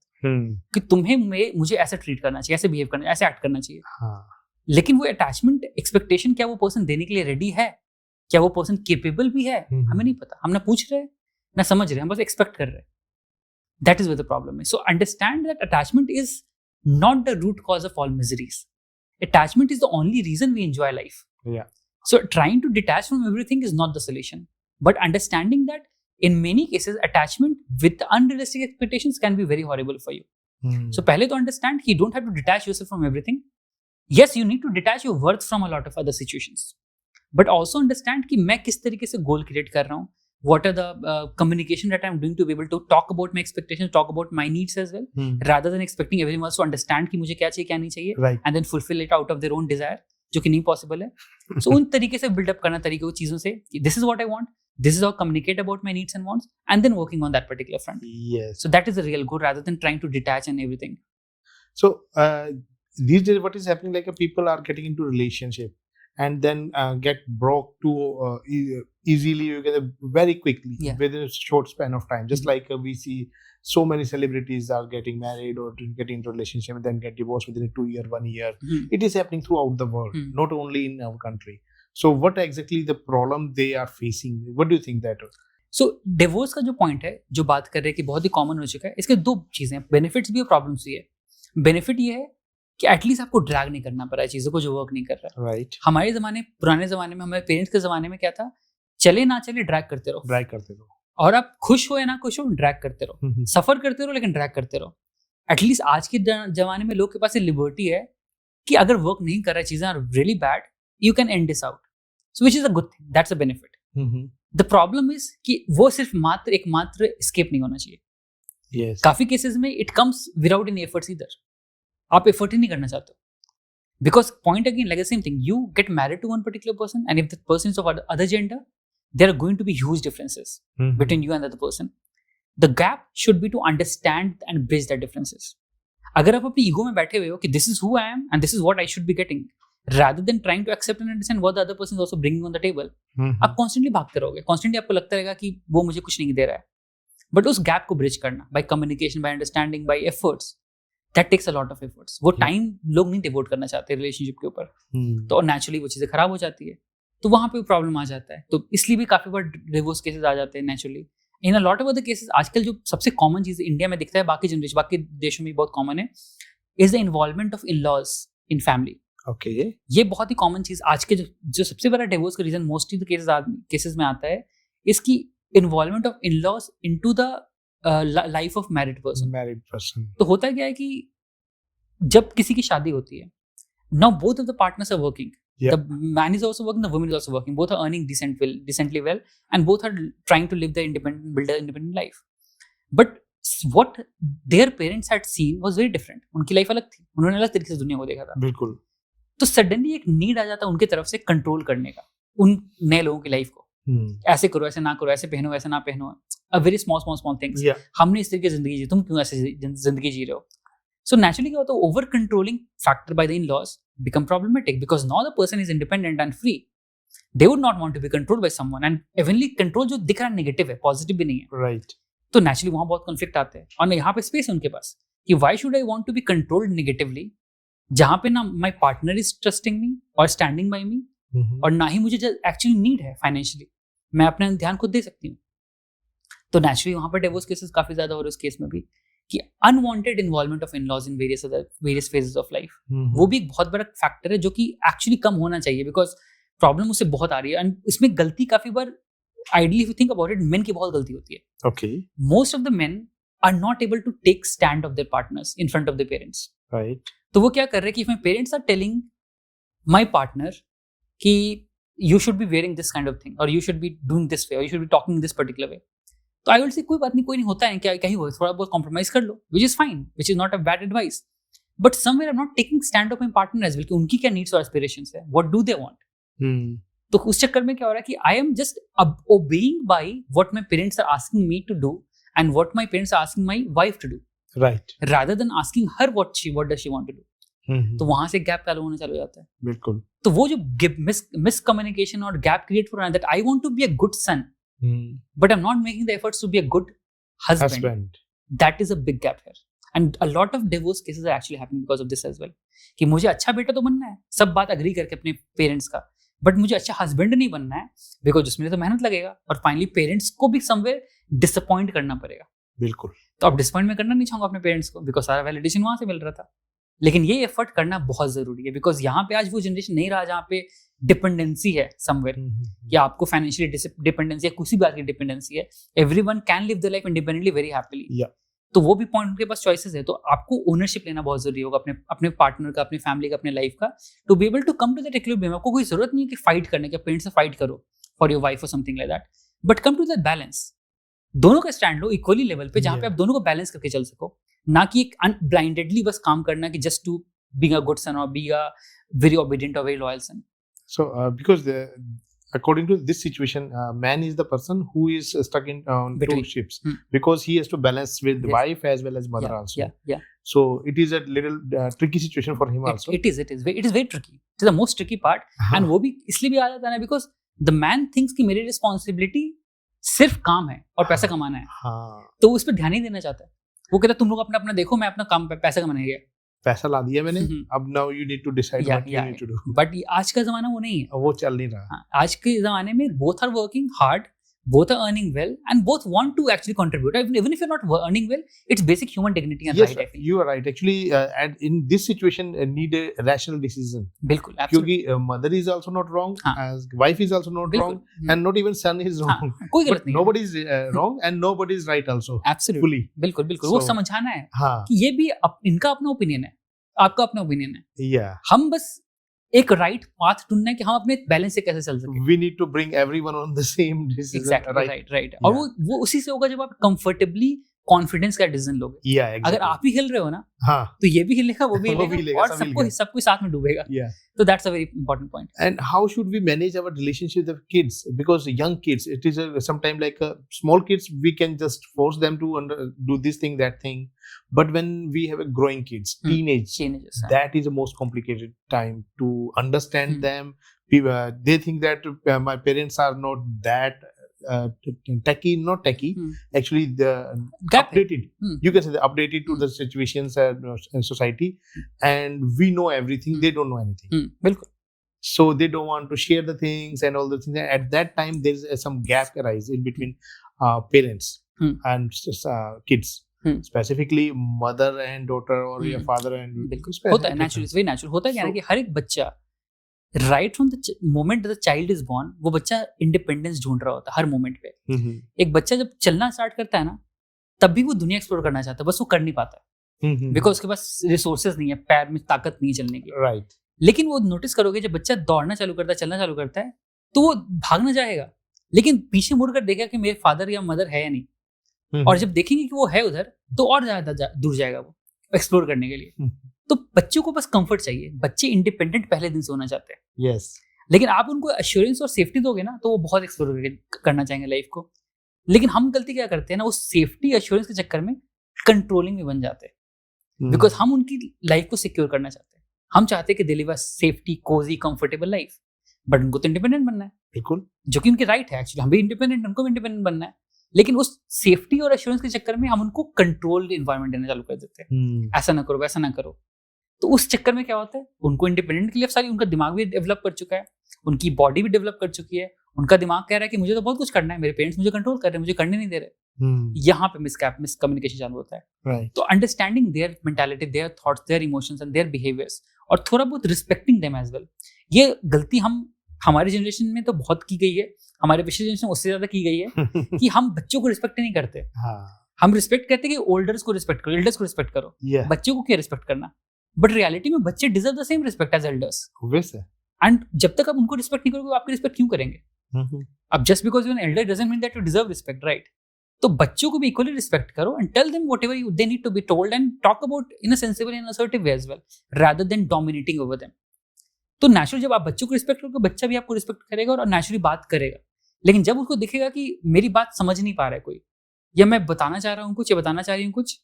कि तुम्हें मुझे ऐसे ट्रीट करना चाहिए, ऐसे बिहेव करना चाहिए, ऐसे एक्ट करना चाहिए. लेकिन वो अटैचमेंट एक्सपेक्टेशन क्या वो पर्सन देने के लिए रेडी है? क्या वो पर्सन केपेबल भी है? हमें नहीं पता. हम ना पूछ रहे हैं ना समझ रहे हैं, हम बस एक्सपेक्ट कर रहे हैं. That is where the problem is. So understand that attachment is not the root cause of all miseries. Attachment is the only reason we enjoy life. Yeah. So trying to detach from everything is not the solution. But understanding that in many cases attachment with unrealistic expectations can be very horrible for you. So पहले तो understand you don't have to detach yourself from everything. Yes, you need to detach your worth from a lot of other situations. But also understand कि मैं किस तरीके से goal create कर रहा हूँ. What are the communication that I'm doing to be able to talk about my expectations, talk about my needs as well, rather than expecting everyone else to understand कि मुझे क्या चाहिए क्या नहीं चाहिए, right. and then fulfill it out of their own desire, जो कि नहीं possible है. So उन तरीके से build up करना तरीकों चीज़ों से कि this is what I want, this is how I communicate about my needs and wants, and then working on that particular front. Yes. So that is the real goal rather than trying to detach and everything. So these days what is happening, like people are getting into relationship and then get broke too easily, you get very quickly, within a short span of time. Just like we see so many celebrities are getting married or getting into relationship and then get divorced within 2 years, 1 year. It is happening throughout the world, not only in our country. So what exactly the problem they are facing? What do you think that? So divorce का जो point है, जो बात कर रहे हैं कि बहुत ही common हो चुका है, इसके दो चीजें, benefits भी और problems भी है. Benefit ये है कि एटलीस्ट आपको ड्रैग नहीं करना पड़ा है चीज़ों को जो वर्क नहीं कर रहा है. राइट. हमारे ज़माने, पुराने ज़माने में, हमारे पेरेंट्स के ज़माने में क्या था, चले ना चले ड्रैग करते रहो. और आप खुश हो या ना खुश हो, ड्रैग करते रहो. सफ़र करते रहो लेकिन ड्रैग करते रहो. एटलीस्ट आज के ज़माने में लोग के पास ये लिबर्टी है कि अगर वर्क नहीं कर रहा है, चीज़ें are really bad, you can end this out. So which is a good thing, that's a benefit. The problem is कि वो सिर्फ एकमात्र एस्केप नहीं होना चाहिए. काफ़ी केसेस में it comes without any efforts इधर. आप एफर्ट ही नहीं करना चाहते हो. Because point again, like the same thing, you get married to one particular person, and if the person is of other gender, there are going to be huge differences between you and the other person. The gap should be to understand and bridge that differences. अगर आप अपनी ईगो में बैठे हुए हो कि this is who I am and this is what I should be getting, rather than trying to accept and understand what the other person is also bringing on the table, आप constantly भागते रहोगे. Constantly आपको लगता रहेगा कि वो मुझे कुछ नहीं दे रहा है. But उस gap को bridge करना by communication, by understanding, by efforts, that takes a lot of efforts. वो टाइम लोग नहीं डिवोट करना चाहते रिलेशनशिप के ऊपर, तो नेचुरली वो चीज़ें खराब हो जाती है, तो वहाँ पे प्रॉब्लम आ जाता है. तो इसलिए भी काफ़ी बार डिवोर्स केसेस आ जाते हैं naturally. In a lot of other cases आजकल जो सबसे कॉमन चीज़ इंडिया में दिखता है, बाकी देशों में बहुत कॉमन है, is the involvement of in laws in family. Okay. ये बहुत ही कॉमन चीज़ आज के जो सबसे बड़ा डिवोर्स का रीजन मोस्टली केसेस में आता है, इसकी involvement of in laws into the life of married person. तो होता क्या है कि जब किसी की शादी होती है, now both of the partners are working. The man is also working, the woman is also working. Both are earning decently well, and both are trying to build an independent life. But what their parents had seen was very different. उनकी लाइफ अलग थी, उन्होंने अलग तरीके से दुनिया को देखा था. बिल्कुल. तो सडनली एक नीड आ जाता है उनकी तरफ से कंट्रोल करने का उन नए लोगों की लाइफ को. ऐसे करो, ऐसे ना करो, ऐसे पहनो, ऐसे ना पहनो. A very small things. हमने इस तरीके से जिंदगी जी, तुम क्यों ऐसे जिंदगी जी रहे हो? So naturally क्या होता है, over controlling factor by the in-laws become problematic because now the person is independent and free. They would not want to be controlled by someone, and eventually control जो दिख रहा है नेगेटिव है, पॉजिटिव भी नहीं है. Right. तो naturally वहाँ बहुत कॉन्फ्लिक्ट आते हैं, और यहाँ पे स्पेस है उनके पास कि why should I want to be controlled negatively, जहाँ पे ना my partner is trusting me और standing by me, और ना ही मुझे एक्चुअली नीड है फाइनेंशियली, मैं अपना ध्यान खुद दे सकती हूँ. तो नेचुरली वहाँ पर डिवोर्स केसेस काफी ज्यादा हो रहे हैं उस केस में भी, कि unwanted involvement of in-laws in various phases of life, वो भी एक बहुत बड़ा फैक्टर है जो कि एक्चुअली कम होना चाहिए, बिकॉज प्रॉब्लम उससे बहुत आ रही है. एंड इसमें गलती काफी बार, ideally if you think about it, men की बहुत गलती होती है. Okay. Most of the men are not able to take stand of their partners in front of their parents. Right. तो वो क्या कर रहे हैं कि if my parents are telling my partner कि you should be wearing this kind of thing, और you should be doing this way, और you should be talking this particular way, तो आई विल से कोई बात नहीं, कोई नहीं होता है, क्या कहीं हो, थोड़ा बहुत कॉम्प्रोमाइज कर लो, which is fine, which is not a bad advice. But somewhere I am not taking stand of my partner as well, कि उनकी क्या नीड्स और एस्पिरेशंस है, व्हाट डू दे वांट. तो उस चक्कर में क्या हो रहा है कि I am just obeying by what my parents are asking me to do and what my parents are asking my wife to do, right, rather than asking her what does she want to do. तो वहां से गैप चालू होने चालू हो जाता है. बिल्कुल. तो वो जो मिसकम्युनिकेशन और गैप क्रिएट हो रहा है, that I want to be a good son, but I'm not making the efforts to be a good husband. That is a big gap here. And a lot of divorce cases are actually happening because of this as well. कि मुझे अच्छा बेटा तो बनना है, सब बात अग्री करके अपने पेरेंट्स का, बट मुझे अच्छा हस्बैंड नहीं बनना है, बिकॉज उसमें तो मेहनत लगेगा और फाइनली पेरेंट्स को भी समवेयर डिसअपॉइंट करना पड़ेगा. बिल्कुल. तो अब डिसअपॉइंट में करना नहीं चाहूंगा अपने पेरेंट्स को, बिकॉज सारा वैलिडेशन वहां से मिल रहा था. लेकिन ये एफर्ट करना बहुत जरूरी है, बिकॉज यहाँ पे आज वो जनरेशन नहीं रहा जहाँ पे डिपेंडेंसी है समवेयर, या आपको फाइनेंशियली डिपेंडेंसी है, किसी बात की डिपेंडेंसी है. Everyone can live the life independently very happily. तो वो भी पॉइंट उनके पास चॉइसेस है. तो आपको ओनरशिप लेना बहुत जरूरी होगा अपने पार्टनर का, अपने फैमिली का, अपने लाइफ का, to be able to come to that equilibrium. आपको कोई जरूरत नहीं है कि फाइट करने के, पेरेंट्स से फाइट करो फॉर योर वाइफ और something like that, but come to that balance. दोनों का स्टैंड लो इक्वली लेवल पे, जहाँ पे आप दोनों को बैलेंस करके चल सको, ना कि एक ब्लाइंडेडली बस काम करना कि just to being a good son or be a very obedient or very loyal son. So because according to this situation, man is the person who is stuck in two ships, because he has to balance with the wife as well as mother also. So it is a little tricky situation for him also. It is very tricky. It is the most tricky part. And वो भी इसलिए भी आ जाता है ना, because the man thinks कि मेरी responsibility सिर्फ काम है और पैसा कमाना है. तो उस पर ध्यान नहीं देना चाहता है. वो कहता है तुम लोग अपना अपना देखो, मैं अपना काम पैसा कमाने गया, पैसा ला दिया मैंने, अब now you need to decide what you need to do. But आज का जमाना वो नहीं है, वो चल नहीं रहा. आज के जमाने में both are working hard, both are earning well, and both want to actually contribute. Even if you're not earning well, it's basic human dignity and yes, right. I feel you are right. Actually, and in this situation, need a rational decision. बिल्कुल, absolutely. क्योंकि mother is also not wrong, as wife is also not wrong, and not even son is wrong. कोई गलत नहीं. Nobody is wrong and nobody is right also. Absolutely. बिल्कुल. वो समझाना है कि ये भी इनका अपना ओपिनियन है, आपका अपना ओपिनियन है. हम बस एक राइट पाथ ढूंढना है कि हम अपने बैलेंस से कैसे चल सके. We need to bring everyone on the same decision. Exactly, right. और वो उसी से होगा जब आप कंफर्टेबली कॉन्फिडेंस का डिसीजन लोगे. exactly. अगर आप ही हिल रहे हो ना, तो ये भी हिलेगा, वो भी हिलेगा, और सबको साथ में डूबेगा. So that's a very important point. And how should we manage our relationship with kids? Because young kids, it is sometimes like small kids, we can just force them to do this thing, that thing. But when we have a growing kids, teenagers, that is the most complicated time to understand them. They think that my parents are not that not techie. Actually, the updated. You can say the updated to the situations and society, and we know everything. They don't know anything. बिल्कुल. So they don't want to share the things and all the things. And at that time, there is some gap arise in between parents and kids. Specifically, mother and daughter or your father and. बिल्कुल होता है. Naturally, it's very natural. होता है क्या कि हर एक बच्चा right from the moment the child is born, वो बच्चा इंडिपेंडेंस ढूंढ रहा होता है हर मोमेंट पे. एक बच्चा जब चलना स्टार्ट करता है ना, तब भी वो दुनिया एक्सप्लोर करना चाहता है, बस वो कर नहीं पाता है, बिकॉज उसके पास रिसोर्सेज नहीं है, पैर में ताकत नहीं है चलने की. राइट. लेकिन वो नोटिस करोगे, जब बच्चा दौड़ना चालू करता है, चलना चालू करता है, तो वो भागना जाएगा, लेकिन पीछे मुड़कर देखेगा कि मेरे फादर या मदर है या नहीं. और जब देखेंगे कि वो है उधर, तो और ज्यादा दूर जाएगा वो एक्सप्लोर करने के लिए. तो बच्चों को बस कंफर्ट चाहिए. बच्चे इंडिपेंडेंट पहले दिन से होना चाहते हैं. यस. लेकिन आप उनको एश्योरेंस और सेफ्टी दोगे ना, तो वो बहुत एक्सप्लोर करना चाहेंगे लाइफ को. लेकिन हम गलती क्या करते हैं ना, उस सेफ्टी एश्योरेंस के चक्कर में कंट्रोलिंग में बन जाते हैं, बिकॉज हम उनकी लाइफ को सिक्योर करना चाहते हैं. हम चाहते हैं कि they live a safety, cozy, comfortable life, but उनको तो इंडिपेंडेंट बनना है. बिल्कुल. जो कि उनकी राइट है. एक्चुअली हम भी इंडिपेंडेंट, उनको भी इंडिपेंडेंट बनना है. लेकिन उस सेफ्टी और एश्योरेंस के चक्कर में हम उनको कंट्रोल्ड एनवायरनमेंट देना चालू कर देते हैं. ऐसा ना करो, वैसा ना करो. तो उस चक्कर में क्या होता है, उनको इंडिपेंडेंट के लिए सारी, उनका दिमाग भी डेवलप कर चुका है, उनकी बॉडी भी डेवलप कर चुकी है, उनका दिमाग कह रहा है कि मुझे तो बहुत कुछ करना है, मेरे पेरेंट्स मुझे कंट्रोल कर रहे हैं, मुझे करने नहीं दे रहे. यहाँ पे मिसकम्युनिकेशन चालू होता है. तो understanding their mentality, their thoughts, their emotions and their behaviours, और थोड़ा बहुत रिस्पेक्टिंग देम एज वेल. ये गलती हमारी जनरेशन में तो बहुत की गई है, हमारे पिछले जनरेशन उससे ज्यादा की गई है कि हम बच्चों को रिस्पेक्ट नहीं करते. हम रिस्पेक्ट कहते हैं कि ओल्डर्स को रिस्पेक्ट करो, एल्डर्स को रिस्पेक्ट करो. बच्चों को क्या रिस्पेक्ट करना? बट रियलिटी में बच्चे deserve the same respect as elders. And जब तक आप उनको रिस्पेक्ट नहीं करोगे, आपकी रिस्पेक्ट क्यों करेंगे? अब just because you an elder doesn't mean that you deserve respect, right? तो बच्चों को भी इक्वली रिस्पेक्ट करो and tell them whatever they need to be told and talk about in a sensible and assertive way as well, rather than dominating over them. तो नेचुरली जब आप बच्चों को रिस्पेक्ट करोगे, बच्चा भी आपको रिस्पेक्ट करेगा और नेचुरली बात करेगा. लेकिन जब उसको दिखेगा कि मेरी बात समझ नहीं पा रहा है कोई, या मैं बताना चाह रहा हूँ कुछ या बताना चाह रही हूँ कुछ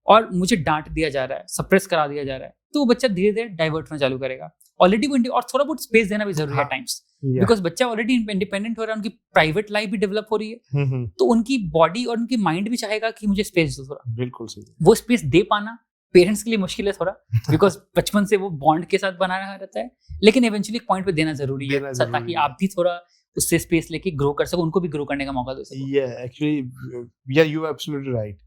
और मुझे डांट दिया जा रहा है, सप्रेस करा दिया जा रहा है, तो वो बच्चा धीरे धीरे डाइवर्ट होना चालू करेगा। ऑलरेडी वो और थोड़ा बहुत स्पेस देना भी जरूरी है टाइम्स, बिकॉज बच्चा ऑलरेडी इंडिपेंडेंट हो रहा है, उनकी प्राइवेट लाइफ भी डेवलप हो रही है, तो उनकी बॉडी और उनकी माइंड भी चाहेगा कि मुझे स्पेस दो थोड़ा। बिल्कुल सही। वो स्पेस दे पाना पेरेंट्स के लिए मुश्किल है थोड़ा, बिकॉज बचपन से वो बॉन्ड के साथ बना रहा रहता है, लेकिन इवेंचुअली एक पॉइंट पे देना जरूरी है ताकि आप भी थोड़ा उससे स्पेस लेके ग्रो कर सको, उनको भी ग्रो करने का मौका दे सको। Yeah, you are absolutely right.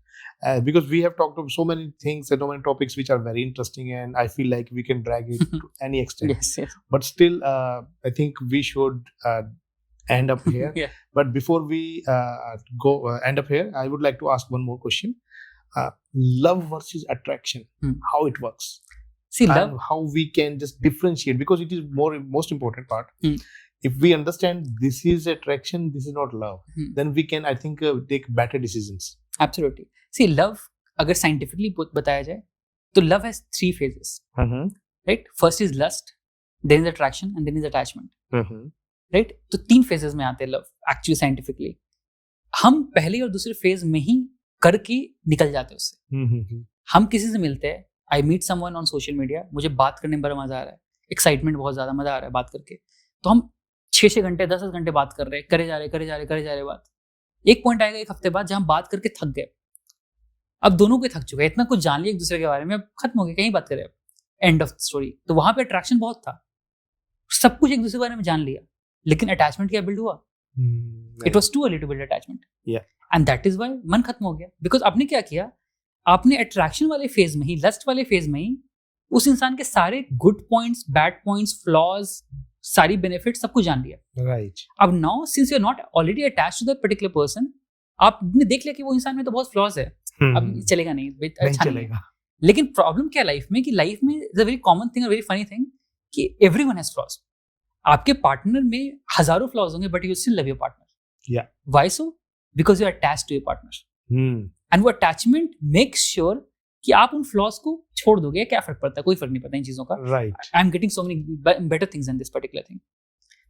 Because we have talked about so many things and so many topics which are very interesting, and I feel like we can drag it to any extent. Yes. But still, I think we should end up here. Yeah. But before we go end up here, I would like to ask one more question. Love versus attraction, how it works? See, and love, how we can just differentiate, because it is most important part. If we understand this is attraction, this is not love, then we can, I think, take better decisions. Absolutely. See, love, अगर scientifically बताया जाए तो love has 3 phases. Right? First is lust, then is attraction, and then is attachment. Right? तो 3 phases में आते हैं love actually scientifically. हम पहले और दूसरे फेज में ही करके निकल जाते हैं उससे। हम किसी से मिलते हैं, I meet someone on social media, मुझे बात करने में बड़ा मजा आ रहा है, एक्साइटमेंट बहुत ज्यादा, मजा आ रहा है बात करके, तो हम 6 घंटे 10 घंटे बात कर रहे हैं, करे जा रहे बात। एक पॉइंट आएगा एक हफ्ते बाद जहां हम बात करके थक गए, अब दोनों को थक चुके हैं, इतना कुछ जान लिया एक दूसरे के बारे में, अब खत्म हो गया, कहीं बात करें, अब एंड ऑफ स्टोरी। तो वहां पे अट्रैक्शन बहुत था, सब कुछ एक दूसरे के बारे में जान लिया, लेकिन अटैचमेंट क्या बिल्ड हुआ? It was too early to build attachment, and that is why मन खत्म हो गया। बिकॉज आपने क्या किया, आपने अट्रैक्शन वाले फेज में ही, लस्ट वाले फेज में ही उस इंसान के सारे good points, bad points, flaws, सारी बेनिफिट सब कुछ जान लिया। राइट। अब now since you are not already attached to that particular person, आपने देख लिया कि वो इंसान में तो बहुत फ्लॉज है, अब चलेगा नहीं, अच्छा नहीं चलेगा। लेकिन प्रॉब्लम क्या लाइफ में, कि लाइफ में is a very common thing, very funny thing, कि एवरीवन हैज फ्लॉज। आपके पार्टनर में हजारों फ्लॉज होंगे, but you still love your partner. Why so? Because you are attached to your partner, and वो अटैचमेंट मेक्स श्योर कि आप उन फ्लॉज को छोड़ दोगे, क्या फर्क पड़ता है, कोई फर्क नहीं पड़ता इन चीजों का। Right. I am getting so many better things in this particular thing.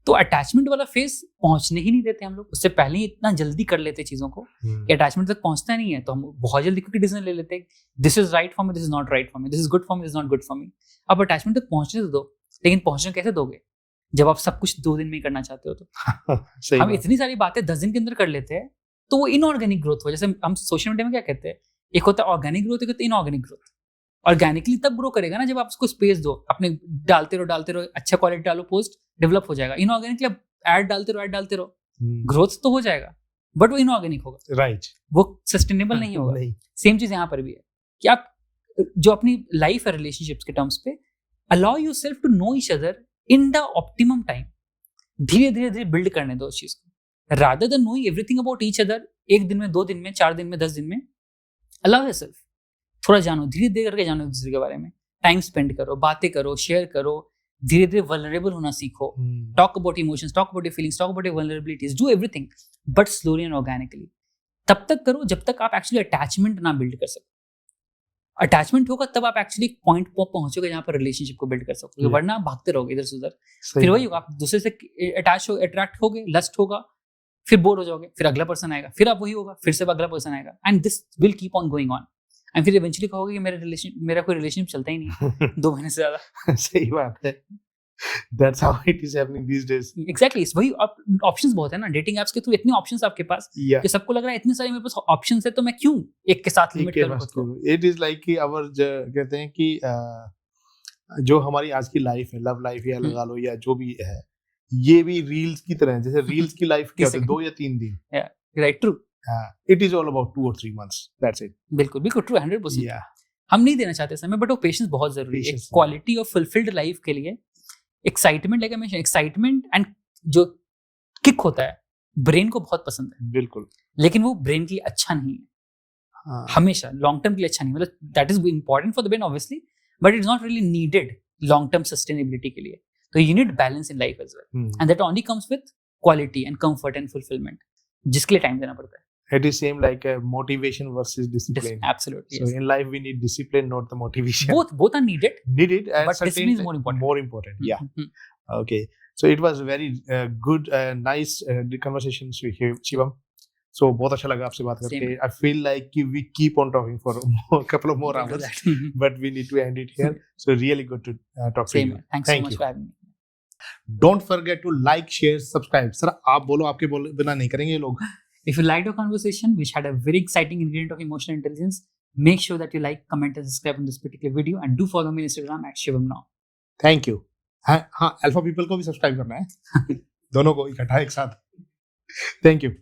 तो अटैचमेंट वाला फेज पहुंचने ही नहीं देते हम लोग, उससे पहले ही इतना जल्दी कर लेते चीजों को कि अटैचमेंट तक पहुंचता नहीं है, तो हम बहुत जल्दी क्विक डिसीजन ले लेते हैं, this is right for me, this is not right for me, this is good for me, this is not good for me. अब अटैचमेंट तक पहुंचने तो दो, लेकिन पहुंचने कैसे दोगे जब आप सब कुछ 2 दिन में ही करना चाहते हो? तो हम इतनी सारी बातें 10 दिन के अंदर कर लेते हैं, तो वो इनऑर्गेनिक ग्रोथ हो। जैसे हम सोशल मीडिया में क्या कहते हैं, एक होता है ऑर्गेनिक ग्रोथ, एक होता है इनऑर्गेनिक ग्रोथ। ऑर्गेनिकली तब ग्रो करेगा ना जब आप उसको स्पेस दो, अपने डालते रहो, अच्छा क्वालिटी डालो, पोस्ट डेवलप हो जाएगा। इनऑर्गेनिकली आप ऐड डालते रहो, ग्रोथ तो हो जाएगा, बट वो इनऑर्गेनिक होगा। राइट। वो सस्टेनेबल नहीं होगा। सेम चीज यहाँ पर भी है कि आप जो अपनी लाइफ है रिलेशनशिप्स के टर्म्स पे, allow yourself to know each other in the optimum time. धीरे धीरे बिल्ड करने दो उस चीज को, rather than knowing everything about each other, 1 दिन में, 2 दिन में, 4 दिन में, 10 दिन में। अलाउ योरसेल्फ, थोड़ा जानो, धीरे धीरे करके जानो एक दूसरे के बारे में, टाइम स्पेंड करो, बातें करो, शेयर करो, धीरे धीरे वल्नरेबल होना सीखो, talk about emotions, talk about your feelings, talk about your vulnerabilities, do everything, but slowly and organically. तब तक करो जब तक आप एक्चुअली अटैचमेंट ना बिल्ड कर सको। अटैचमेंट होगा तब आप एक्चुअली एक पॉइंट पर पहुंचोगे जहां पर रिलेशनशिप को बिल्ड कर सकोगे, वरना आप भागते रहोगे इधर से उधर। फिर वही होगा, आप दूसरे से अट्रैक्ट होगे, लस्ट होगा, फिर बोर हो जाओगे, फिर अगला पर्सन आएगा, फिर आप वही होगा, फिर से अगला पर्सन आएगा, and this will keep on going on. And फिर इवेंचुअली कहोगे कि मेरा कोई रिलेशनशिप चलता ही नहीं 2 महीने से ज्यादा। सही बात है। That's how it is happening these days. Exactly. वही ऑप्शंस बहुत है ना डेटिंग एप्स के थ्रू, इतने ऑप्शंस आपके पास कि सबको लग रहा है इतने सारे मेरे पास ऑप्शंस है, तो मैं क्यों एक के साथ लिमिट करूं खुद को। It is like कि कहते हैं कि जो हमारी आज की लाइफ है, लव लाइफ या लगा लो या जो भी है, ये भी रील्स की तरह है। जैसे रील्स की लाइफ क्या होती है, 2 या 3 दिन। Right, true. It is all about 2 or 3 months. That's it. बिल्कुल ट्रू, 100%। हम नहीं देना चाहते समय, बट वो पेशेंस बहुत जरूरी है क्वालिटी और फुलफिल्ड लाइफ के लिए। Excitement, like I mention, excitement and जो किक होता है, ब्रेन को बहुत पसंद है। बिल्कुल। लेकिन वो ब्रेन के लिए अच्छा नहीं है। हमेशा लॉन्ग टर्म के लिए अच्छा नहीं, मतलब that is important for the brain obviously, but it's not really needed long term sustainability के लिए। तो you need balance in life as well, and that only comes with quality and comfort and fulfilment, जिसके लिए टाइम देना पड़ता है। It is same like motivation versus discipline. Absolutely. So yes. in life we need discipline, not the motivation. Both are needed. Needed, but discipline is more important. More important. Yeah. Okay. So it was very good, nice conversations with you, Shivam. So बहुत अच्छा लगा आपसे बात Same. करके. I feel like we keep on talking for a couple of more Don't do hours, that. but we need to end it here. So really good to talk to Same. you. Thanks so Thank much you. for having me. Don't forget to like, share, subscribe. Sir, आप बोलो, आपके बोले बिना नहीं करेंगे ये लोग. If you liked our conversation, which had a very exciting ingredient of emotional intelligence, make sure that you like, comment, and subscribe on this particular video, and do follow me on Instagram at Shivam Now. Thank you. हाँ, अल्फा पीपल को भी सब्सक्राइब करना है. दोनों को इकट्ठा एक साथ. Thank you.